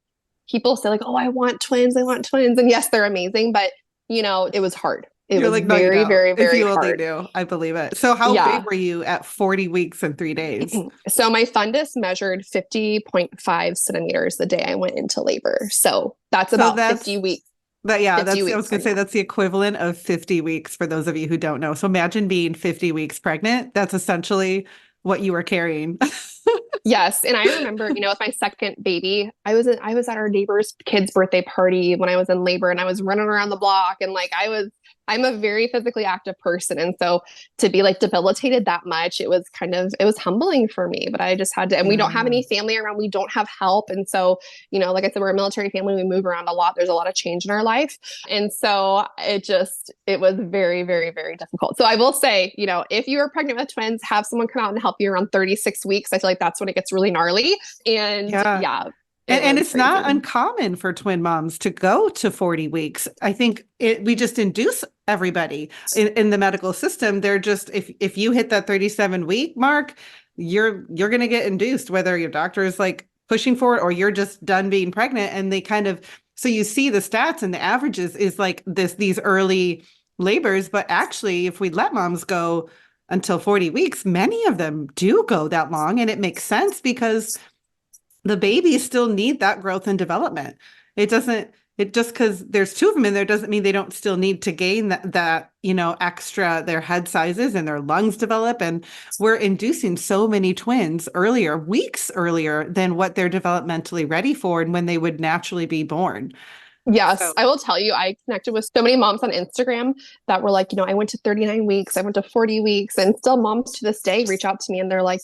[SPEAKER 2] people say like, oh, I want twins. I want twins, and yes, they're amazing, but it was hard. It
[SPEAKER 1] You're
[SPEAKER 2] was
[SPEAKER 1] like, no, you
[SPEAKER 2] very,
[SPEAKER 1] don't.
[SPEAKER 2] very,
[SPEAKER 1] If
[SPEAKER 2] very
[SPEAKER 1] you only
[SPEAKER 2] hard.
[SPEAKER 1] knew, I believe it. So how big
[SPEAKER 2] Yeah.
[SPEAKER 1] were you at 40 weeks and 3 days?
[SPEAKER 2] So my fundus measured 50.5 centimeters the day I went into labor. So that's
[SPEAKER 1] So
[SPEAKER 2] about
[SPEAKER 1] that's
[SPEAKER 2] 50 weeks,
[SPEAKER 1] yeah,
[SPEAKER 2] 50
[SPEAKER 1] I
[SPEAKER 2] weeks
[SPEAKER 1] was gonna say
[SPEAKER 2] pregnant.
[SPEAKER 1] that's the equivalent of 50 weeks for those of you who don't know. So imagine being 50 weeks pregnant. That's essentially what you were carrying.
[SPEAKER 2] Yes, and I remember, with my second baby, I was at our neighbor's kid's birthday party when I was in labor, and I was running around the block, and like I'm a very physically active person, and so to be like debilitated that much, it was humbling for me. But I just had to, and we don't have
[SPEAKER 1] Yeah.
[SPEAKER 2] any family around, we don't have help, and so like I said, we're a military family, we move around a lot. There's a lot of change in our life, and so it was very, very, very difficult. So I will say, if you are pregnant with twins, have someone come out and help you around 36 weeks. I feel like that's when it gets really gnarly. And
[SPEAKER 1] Yeah.
[SPEAKER 2] yeah, it
[SPEAKER 1] And
[SPEAKER 2] was
[SPEAKER 1] it's not
[SPEAKER 2] crazy.
[SPEAKER 1] uncommon for twin moms to go to 40 weeks. I think we just induce everybody in the medical system. They're just, if you hit that 37-week mark, you're going to get induced, whether your doctor is like pushing for it or you're just done being pregnant. And they kind of, so you see the stats and the averages is like these early labors. But actually, if we let moms go until 40 weeks, many of them do go that long. And it makes sense because the babies still need that growth and development. It doesn't, it just because there's 2 of them in there doesn't mean they don't still need to gain that, extra, their head sizes and their lungs develop. And we're inducing so many twins earlier, weeks earlier than what they're developmentally ready for and when they would naturally be born.
[SPEAKER 2] Yes,
[SPEAKER 1] So
[SPEAKER 2] I will tell you, I connected with so many moms on Instagram that were like, I went to 39 weeks, I went to 40 weeks, and still moms to this day reach out to me and they're like,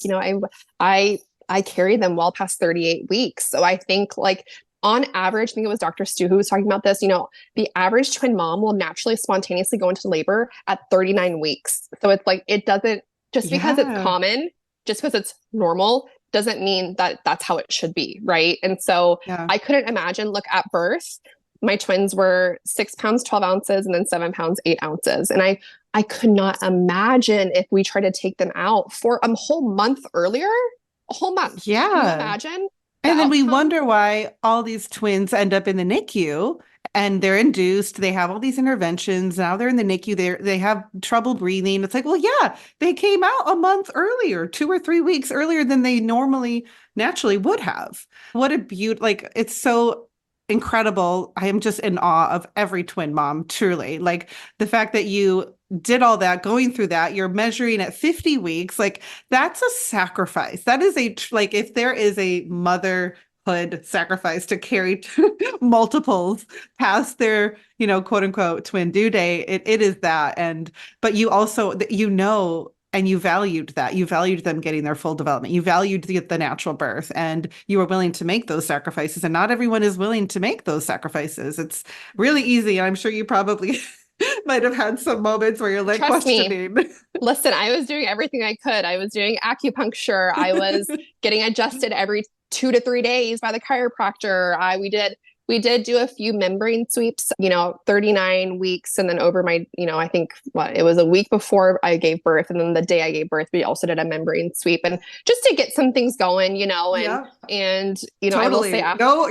[SPEAKER 2] I I carry them well past 38 weeks. So I think like on average, I think it was Dr. Stu who was talking about this, the average twin mom will naturally spontaneously go into labor at 39 weeks. So it's like it doesn't just because it's
[SPEAKER 1] yeah,
[SPEAKER 2] common, just because it's normal doesn't mean that that's how it should be, right? And so
[SPEAKER 1] yeah.
[SPEAKER 2] I couldn't imagine look at birth my twins were 6 pounds, 12 ounces, and then 7 pounds, 8 ounces. And I could not imagine if we tried to take them out for a whole month earlier, a whole month. Can you
[SPEAKER 1] Yeah.
[SPEAKER 2] imagine the
[SPEAKER 1] And then we
[SPEAKER 2] outcome?
[SPEAKER 1] wonder why all these twins end up in the NICU and they're induced. They have all these interventions. Now they're in the NICU. They have trouble breathing. It's like, well, yeah, they came out a month earlier, 2 or 3 weeks earlier than they normally naturally would have. What a beaut! Like it's so incredible. I am just in awe of every twin mom, truly. Like the fact that you did all that, going through that, you're measuring at 50 weeks, like that's a sacrifice. That is like if there is a motherhood sacrifice to carry multiples past their, quote unquote twin due date, it is that. And but you also and you valued that. You valued them getting their full development. You valued the natural birth, and you were willing to make those sacrifices. And not everyone is willing to make those sacrifices. It's really easy. I'm sure you probably might have had some moments where you're like
[SPEAKER 2] Trust me.
[SPEAKER 1] questioning.
[SPEAKER 2] Listen, I was doing everything I could. I was doing acupuncture. I was getting adjusted every 2 to 3 days by the chiropractor. We did do a few membrane sweeps, 39 weeks. And then over my, I think it was a week before I gave birth. And then the day I gave birth, we also did a membrane sweep, and just to get some things going, and,
[SPEAKER 1] Yeah.
[SPEAKER 2] and,
[SPEAKER 1] Totally.
[SPEAKER 2] I will say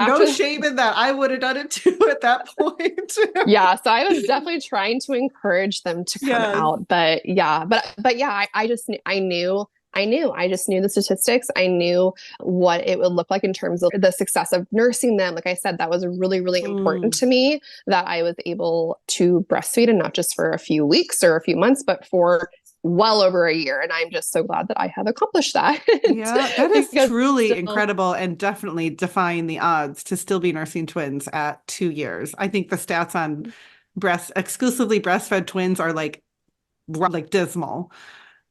[SPEAKER 1] no shame in that. I would have done it too at that point.
[SPEAKER 2] yeah. So I was definitely trying to encourage them to come out, but yeah, I just knew the statistics. I knew what it would look like in terms of the success of nursing them. Like I said, that was really, really important to me, that I was able to breastfeed, and not just for a few weeks or a few months, but for well over a year. And I'm just so glad that I have accomplished that.
[SPEAKER 1] Yeah, that is truly incredible, and definitely defying the odds to still be nursing twins at 2 years. I think the stats on exclusively breastfed twins are like dismal.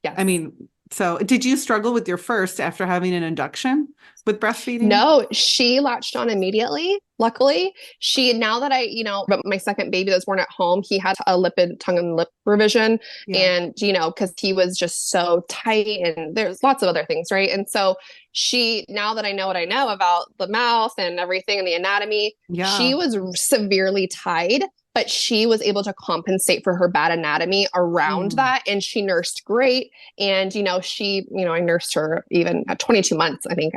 [SPEAKER 2] Yes.
[SPEAKER 1] I mean, so did you struggle with your first after having an induction with breastfeeding?
[SPEAKER 2] No, she latched on immediately. Luckily, now that my second baby that was born at home, he had a tongue and lip revision. And, because he was just so tight, and there's lots of other things, right? And so now that I know what I know about the mouth and everything and the anatomy, she was severely tied, but she was able to compensate for her bad anatomy around that. And she nursed great. And, I nursed her even at 22 months. I think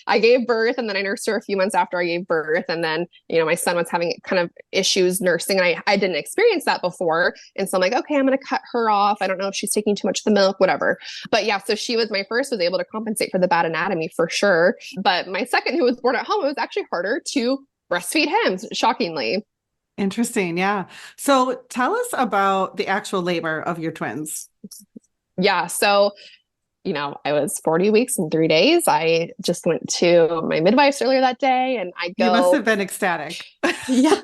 [SPEAKER 2] I gave birth, and then I nursed her a few months after I gave birth. And then, my son was having kind of issues nursing, and I didn't experience that before. And so I'm like, okay, I'm going to cut her off. I don't know if she's taking too much of the milk, whatever. But yeah, so my first was able to compensate for the bad anatomy for sure. But my second, who was born at home, it was actually harder to breastfeed him, shockingly.
[SPEAKER 1] Interesting. Yeah. So tell us about the actual labor of your twins.
[SPEAKER 2] Yeah. So, I was 40 weeks and 3 days. I just went to my midwife's earlier that day, and
[SPEAKER 1] You must have been ecstatic.
[SPEAKER 2] Yeah.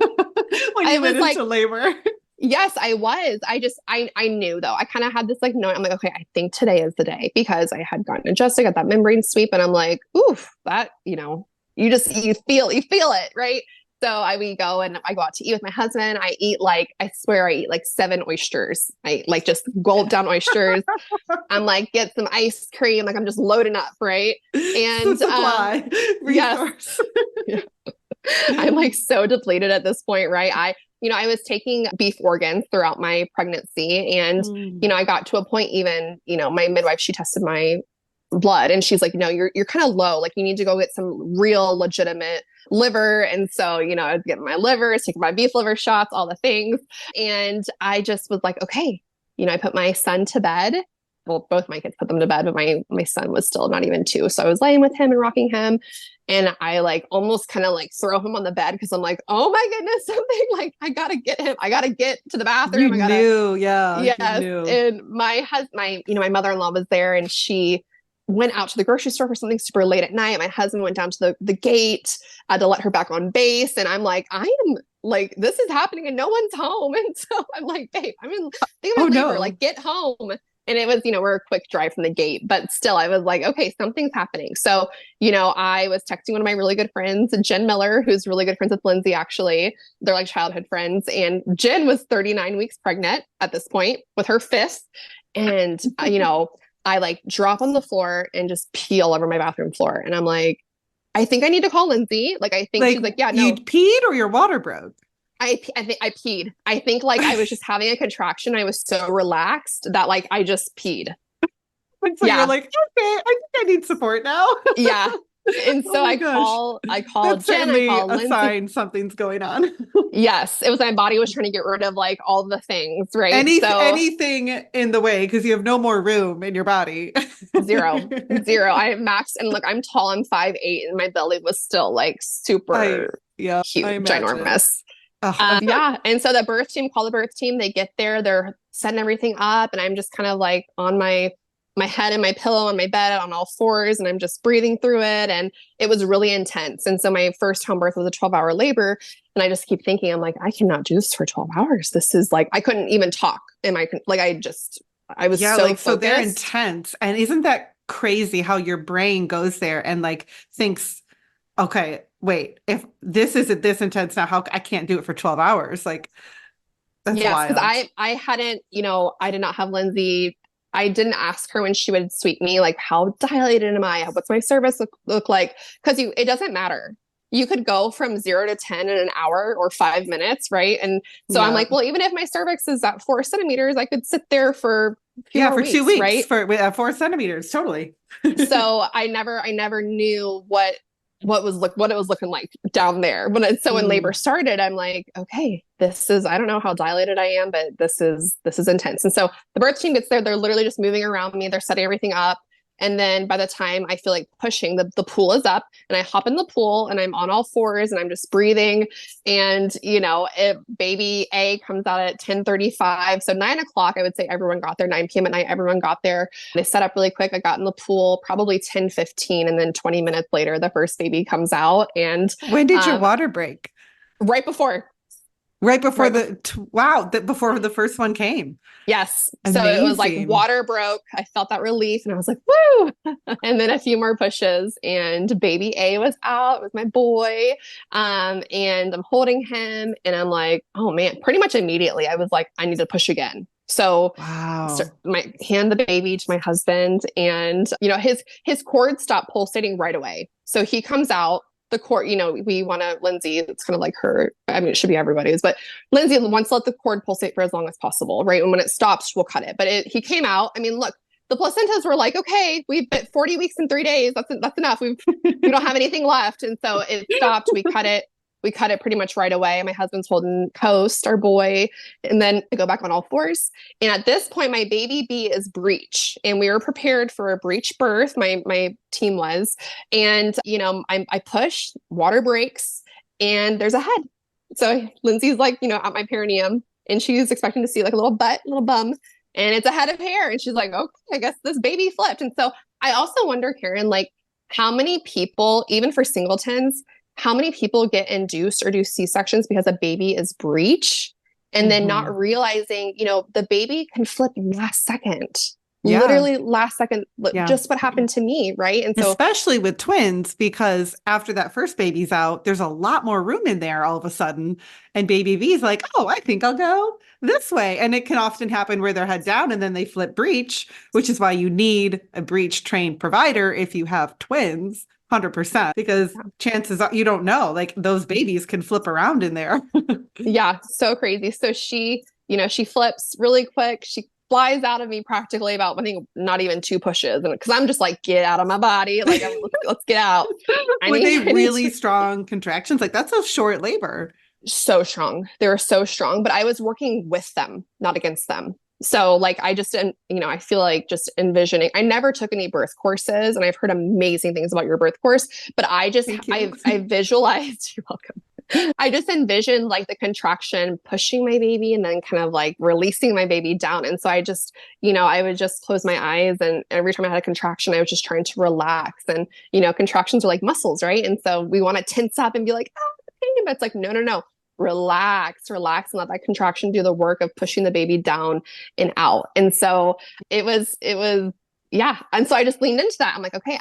[SPEAKER 1] When you went into labor.
[SPEAKER 2] Yes, I was. I knew though. I kind of had this note. I'm like, okay, I think today is the day, because I had gotten adjusted, got that membrane sweep, and I'm like, oof, that, you feel it, right? So we go and I go out to eat with my husband. I swear I eat like 7 oysters. I just gulp down oysters. I'm like, get some ice cream. Like I'm just loading up. Right. And
[SPEAKER 1] supply resource.
[SPEAKER 2] Yes. I'm like so depleted at this point. Right. I was taking beef organs throughout my pregnancy, and, I got to a point, even, my midwife, she tested my blood, and she's like, no, you're kind of low. Like you need to go get some real legitimate liver. And so, I was getting my liver, taking my beef liver shots, all the things. And I just was like, okay, I put my son to bed. Well, both my kids put them to bed, but my son was still not even 2. So I was laying with him and rocking him. And I almost kind of throw him on the bed, because I'm like, oh my goodness, something I got to get him. I got to get to the bathroom.
[SPEAKER 1] Yes.
[SPEAKER 2] And my husband, my mother-in-law was there, and she went out to the grocery store for something super late at night. My husband went down to the gate to let her back on base. And I'm like, this is happening and no one's home. And so I'm like, babe, I'm in labor, no. Get home. And it was, we're a quick drive from the gate, but still I was like, okay, something's happening. So, I was texting one of my really good friends, Jen Miller, who's really good friends with Lindsay, actually. They're like childhood friends. And Jen was 39 weeks pregnant at this point with her 5th. And, I drop on the floor and just pee all over my bathroom floor. And I'm like, I think I need to call Lindsay. I think she's like, yeah, no.
[SPEAKER 1] You peed or your water broke?
[SPEAKER 2] I think I peed. I think I was just having a contraction. I was so relaxed that I just peed.
[SPEAKER 1] So you're like, okay, I think I need support now.
[SPEAKER 2] Yeah. And so I call
[SPEAKER 1] That's
[SPEAKER 2] Jen, I call Lindsay.
[SPEAKER 1] A sign something's going on.
[SPEAKER 2] Yes. It was my body was trying to get rid of all the things, right?
[SPEAKER 1] Anything in the way, because you have no more room in your body.
[SPEAKER 2] Zero. I have maxed, and look, I'm tall, I'm 5'8", and my belly was still super huge, ginormous. Yeah. And so the birth team, call the birth team, they get there, they're setting everything up, and I'm just kind of on my head in my pillow on my bed on all 4s, and I'm just breathing through it. And it was really intense. And so my first home birth was a 12-hour labor. And I just keep thinking, I'm like, I cannot do this for 12 hours. This is I couldn't even talk. I I was
[SPEAKER 1] Yeah,
[SPEAKER 2] so
[SPEAKER 1] like so they're
[SPEAKER 2] focused.
[SPEAKER 1] intense. And isn't that crazy how your brain goes there and like thinks, okay, wait, if this isn't this intense now, how I can't do it for 12 hours. Like that's
[SPEAKER 2] Yes, because
[SPEAKER 1] wild.
[SPEAKER 2] I hadn't, I did not have Lindsay. I didn't ask her when she would sweep me, like, how dilated am I? What's my service look like? Because it doesn't matter. You could go from 0 to 10 in an hour or 5 minutes, right? And so I'm
[SPEAKER 1] Yeah.
[SPEAKER 2] like, well, even if my cervix is at 4 centimeters, I could sit there for a few
[SPEAKER 1] Yeah,
[SPEAKER 2] more
[SPEAKER 1] for two
[SPEAKER 2] weeks,
[SPEAKER 1] weeks
[SPEAKER 2] right?
[SPEAKER 1] for 4 centimeters. Totally.
[SPEAKER 2] So I never knew what was what it was looking like down there. So when labor
[SPEAKER 1] Mm.
[SPEAKER 2] started, I'm like, okay, this is, I don't know how dilated I am, but this is intense. And so the birth team gets there, they're literally just moving around me, they're setting everything up. And then by the time I feel like pushing, the pool is up and I hop in the pool and I'm on all fours and I'm just breathing. And, baby A comes out at 10:35. So 9 o'clock, I would say everyone got there, 9 p.m. at night, everyone got there. They set up really quick. I got in the pool probably 10:15, and then 20 minutes later, the first baby comes out. And
[SPEAKER 1] When did your
[SPEAKER 2] um,
[SPEAKER 1] water break?
[SPEAKER 2] right before,
[SPEAKER 1] Right before
[SPEAKER 2] right before,
[SPEAKER 1] wow, before the first one came.
[SPEAKER 2] yes. So it was like
[SPEAKER 1] Amazing.
[SPEAKER 2] water broke. I felt that relief and I was like, woo. And then a few more pushes and baby A was out. It was my boy. And I'm holding him and I'm like, oh man, pretty much immediately I was like, I need to push again. So
[SPEAKER 1] Wow.
[SPEAKER 2] my hand the baby to my husband and his cord stopped pulsating right away. So he comes out, the cord, we want to, Lindsay, it's kind of like her, I mean, it should be everybody's, but Lindsay wants to let the cord pulsate for as long as possible, right? And when it stops, we'll cut it. But he came out. I mean, look, the placentas were like, okay, we've been 40 weeks and 3 days. That's enough. We don't have anything left. And so it stopped. We cut it. We cut it pretty much right away. My husband's holding Coast, our boy, and then I go back on all fours. And at this point, my baby B is Breech, and we were prepared for a breech birth. My team was, and I push, water breaks, and there's a head. So Lindsay's like, at my perineum, and she's expecting to see like a little butt, little bum, and it's a head of hair. And she's like, okay, I guess this baby flipped. And so I also wonder, Karen, like how many people, even for singletons, how many people get induced or do C-sections because a baby is breech and then not
[SPEAKER 1] Hmm.
[SPEAKER 2] realizing, the baby can flip last second,
[SPEAKER 1] Yeah.
[SPEAKER 2] literally last second,
[SPEAKER 1] Yeah.
[SPEAKER 2] just what happened to me. Right. And so,
[SPEAKER 1] Especially with twins, because after that first baby's out, there's a lot more room in there all of a sudden. And baby V's like, oh, I think I'll go this way. And it can often happen where they're head down and then they flip breech, which is why you need a breech trained provider if you have twins. 100% because chances are you don't know, like those babies can flip around in there.
[SPEAKER 2] yeah, so crazy. So she flips really quick. She flies out of me practically about, I think, not even two pushes. And because I'm just like, get out of my body. Like, let's get out. I
[SPEAKER 1] Were they
[SPEAKER 2] need, I need
[SPEAKER 1] really
[SPEAKER 2] to,
[SPEAKER 1] strong contractions? Like that's a short labor.
[SPEAKER 2] so strong. They were so strong, but I was working with them, not against them. So like I just I feel like just envisioning. I never took any birth courses and I've heard amazing things about your birth course, but
[SPEAKER 1] Thank you.
[SPEAKER 2] I visualized, you're welcome. I just envisioned like the contraction pushing my baby and then kind of like releasing my baby down. And so I just, I would just close my eyes and every time I had a contraction, I was just trying to relax. And, contractions are like muscles, right? And so we want to tense up and be like, oh, pain. But it's like, no, no, no. Relax, and let that contraction do the work of pushing the baby down and out. And so it was, yeah. And so I just leaned into that. I'm like, okay,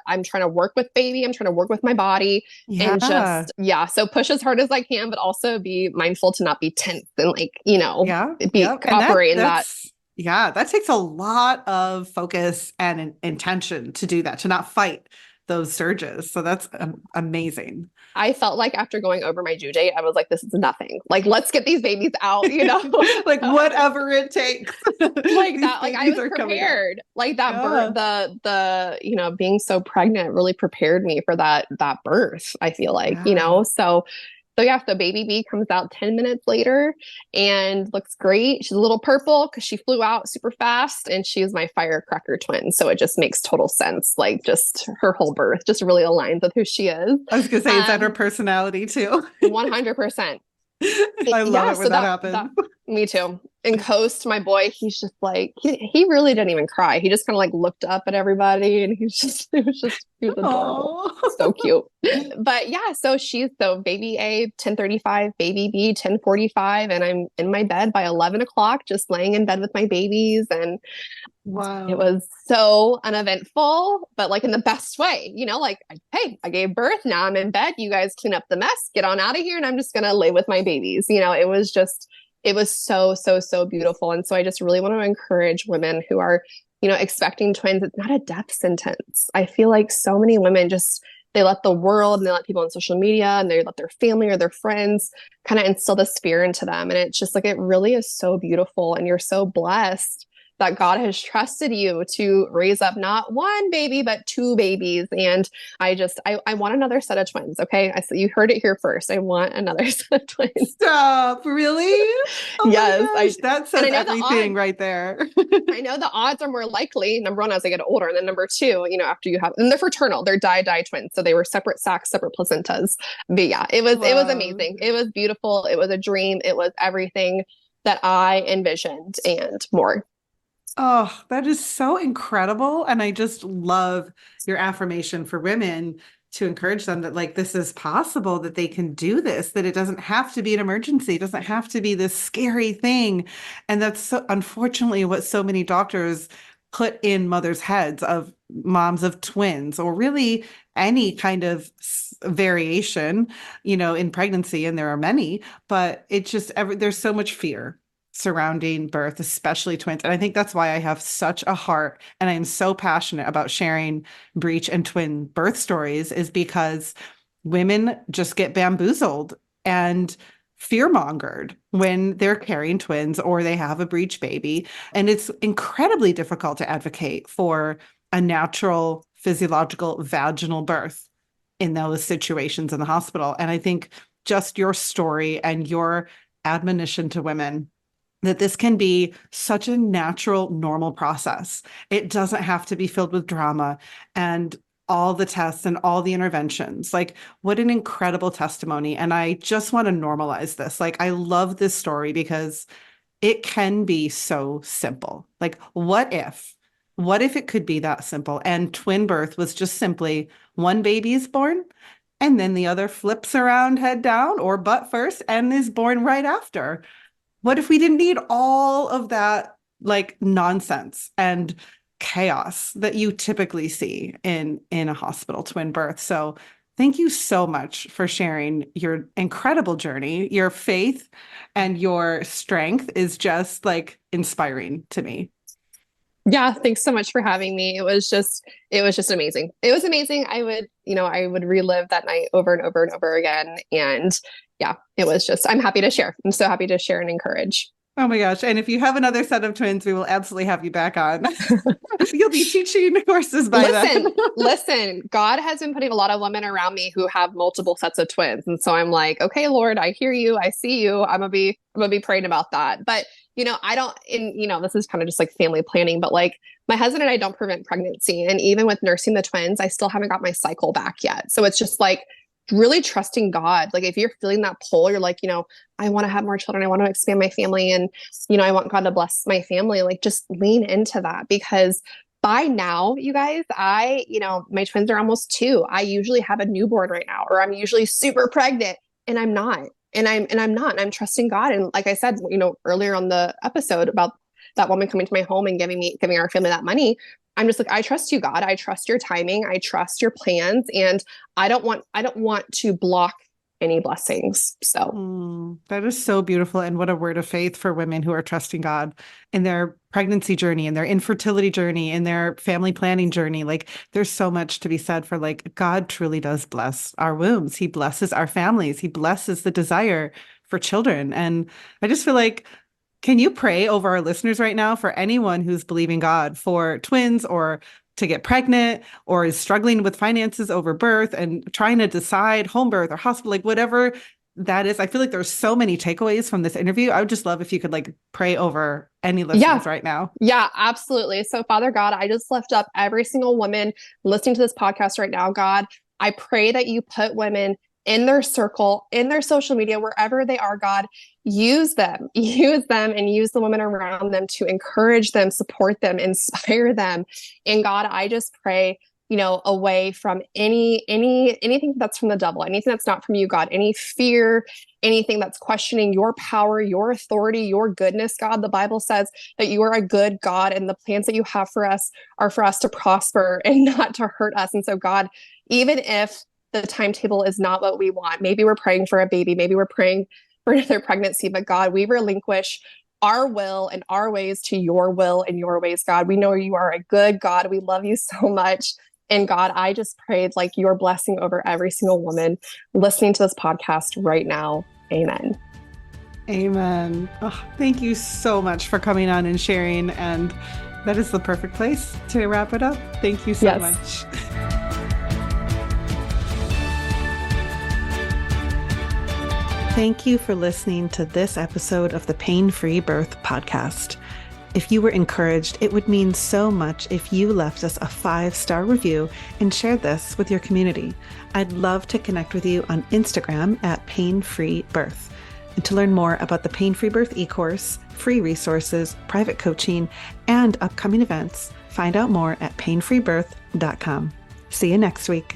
[SPEAKER 2] I'm trying to work with baby. I'm trying to work with my body and
[SPEAKER 1] Yeah.
[SPEAKER 2] just, yeah. So push as hard as I can, but also be mindful to not be tense and like,
[SPEAKER 1] Yeah.
[SPEAKER 2] be
[SPEAKER 1] Yep. And
[SPEAKER 2] operate in that.
[SPEAKER 1] that's yeah, that takes a lot of focus and intention to do that, to not fight those surges. So that's amazing.
[SPEAKER 2] I felt like after going over my due date, I was like, this is nothing. Like, let's get these babies out.
[SPEAKER 1] Like whatever it takes.
[SPEAKER 2] Like
[SPEAKER 1] These
[SPEAKER 2] that, like I
[SPEAKER 1] babies
[SPEAKER 2] was
[SPEAKER 1] are coming out.
[SPEAKER 2] prepared. Like that
[SPEAKER 1] Yeah.
[SPEAKER 2] birth, the being so pregnant really prepared me for that birth, I feel like.
[SPEAKER 1] Yeah.
[SPEAKER 2] So yeah, so baby B comes out 10 minutes later and looks great. She's a little purple because she flew out super fast and she's my firecracker twin. So it just makes total sense. Like just her whole birth just really aligns with who she is.
[SPEAKER 1] I was gonna say, is that her
[SPEAKER 2] Um,
[SPEAKER 1] personality too?
[SPEAKER 2] 100%.
[SPEAKER 1] I love
[SPEAKER 2] Yeah,
[SPEAKER 1] it when
[SPEAKER 2] so
[SPEAKER 1] that
[SPEAKER 2] that
[SPEAKER 1] happens.
[SPEAKER 2] Me too. And Coast, my boy, he's just like he really didn't even cry. He just kind of like looked up at everybody and he was adorable. So
[SPEAKER 1] Oh,
[SPEAKER 2] cute. But yeah, so baby A 10:35, baby B 10:45, and I'm in my bed by 11 o'clock, just laying in bed with my babies. And it
[SPEAKER 1] wow.
[SPEAKER 2] was so uneventful, but like in the best way, like, hey, I gave birth. Now I'm in bed. You guys clean up the mess, get on out of here. And I'm just going to lay with my babies. It was so, so, so beautiful. And so I just really want to encourage women who are, expecting twins. It's not a death sentence. I feel like so many women just, they let the world and they let people on social media and they let their family or their friends kind of instill this fear into them. And it's just like, it really is so beautiful. And you're so blessed that God has trusted you to raise up not one baby, but two babies. And I want another set of twins. Okay. You heard it here first. I want another set of twins.
[SPEAKER 1] Stop. Really? Oh my
[SPEAKER 2] Yes.
[SPEAKER 1] gosh. That
[SPEAKER 2] And
[SPEAKER 1] says
[SPEAKER 2] I know the
[SPEAKER 1] everything
[SPEAKER 2] odds,
[SPEAKER 1] right there.
[SPEAKER 2] I know the odds are more likely, number one, as I get older. And then number two, after you have, and they're fraternal, they're die twins. So they were separate sacs, separate placentas. But yeah, it was
[SPEAKER 1] Wow.
[SPEAKER 2] amazing. It was beautiful. It was a dream. It was everything that I envisioned and more.
[SPEAKER 1] Oh, that is so incredible. And I just love your affirmation for women to encourage them that, like, this is possible, that they can do this, that it doesn't have to be an emergency, it doesn't have to be this scary thing. And that's so, unfortunately, what so many doctors put in mothers' heads of moms of twins, or really any kind of variation, in pregnancy. And there are many, but it's just there's so much fear surrounding birth, especially twins. And I think that's why I have such a heart and I am so passionate about sharing breech and twin birth stories, is because women just get bamboozled and fear-mongered when they're carrying twins or they have a breech baby. And it's incredibly difficult to advocate for a natural physiological vaginal birth in those situations in the hospital. And I think just your story and your admonition to women that this can be such a natural, normal process. It doesn't have to be filled with drama and all the tests and all the interventions. Like, what an incredible testimony. And I just want to normalize this. Like, I love this story because it can be so simple. Like, what if? What if it could be that simple? And twin birth was just simply one baby is born and then the other flips around head down or butt first and is born right after. What if we didn't need all of that, like, nonsense and chaos that you typically see in a hospital twin birth? So thank you so much for sharing your incredible journey. Your faith and your strength is just like inspiring to me.
[SPEAKER 2] Yeah, thanks so much for having me. It was just amazing. It was amazing. I would relive that night over and over and over again. And yeah, I'm happy to share. I'm so happy to share and encourage.
[SPEAKER 1] Oh my gosh. And if you have another set of twins, we will absolutely have you back on. You'll be teaching courses by then.
[SPEAKER 2] Listen, God has been putting a lot of women around me who have multiple sets of twins. And so I'm like, okay, Lord, I hear you. I see you. I'm gonna be praying about that. But I don't, this is kind of just like family planning, but like my husband and I don't prevent pregnancy. And even with nursing the twins, I still haven't got my cycle back yet. So it's just like really trusting God. Like if you're feeling that pull, you're like, I want to have more children. I want to expand my family. And, I want God to bless my family. Like just lean into that, because by now, you guys, my twins are almost 2. I usually have a newborn right now, or I'm usually super pregnant, and I'm not. And I'm not. And I'm trusting God. And like I said, earlier on the episode about that woman coming to my home and giving our family that money, I'm just like, I trust you, God. I trust your timing. I trust your plans. And I don't want to block any blessings. So
[SPEAKER 1] That is so beautiful. And what a word of faith for women who are trusting God in their pregnancy journey, in their infertility journey, in their family planning journey. Like, there's so much to be said for, like, God truly does bless our wombs. He blesses our families. He blesses the desire for children. And I just feel like, can you pray over our listeners right now for anyone who's believing God for twins or to get pregnant or is struggling with finances over birth and trying to decide home birth or hospital, like whatever that is? I feel like there's so many takeaways from this interview. I would just love if you could, like, pray over any
[SPEAKER 2] yeah,
[SPEAKER 1] listeners right now.
[SPEAKER 2] yeah, absolutely. So Father God, I just lift up every single woman listening to this podcast right now. God, I pray that you put women in their circle, in their social media, wherever they are, God, use them, use them, and use the women around them to encourage them, support them, inspire them. And God, I just pray, away from anything that's from the devil, anything that's not from you, God, any fear, anything that's questioning your power, your authority, your goodness, God. The Bible says that you are a good God, and the plans that you have for us are for us to prosper and not to hurt us. And so, God, even if the timetable is not what we want, maybe we're praying for a baby, maybe we're praying for another pregnancy, but God, we relinquish our will and our ways to your will and your ways, God. We know you are a good God. We love you so much. And God, I just prayed like your blessing over every single woman listening to this podcast right now. Amen.
[SPEAKER 1] Amen. Oh, thank you so much for coming on and sharing. And that is the perfect place to wrap it up. Thank you so much. Thank you for listening to this episode of the Pain-Free Birth Podcast. If you were encouraged, it would mean so much if you left us a 5-star review and shared this with your community. I'd love to connect with you on Instagram at Pain-Free Birth. And to learn more about the Pain-Free Birth e-course, free resources, private coaching, and upcoming events, find out more at painfreebirth.com. See you next week.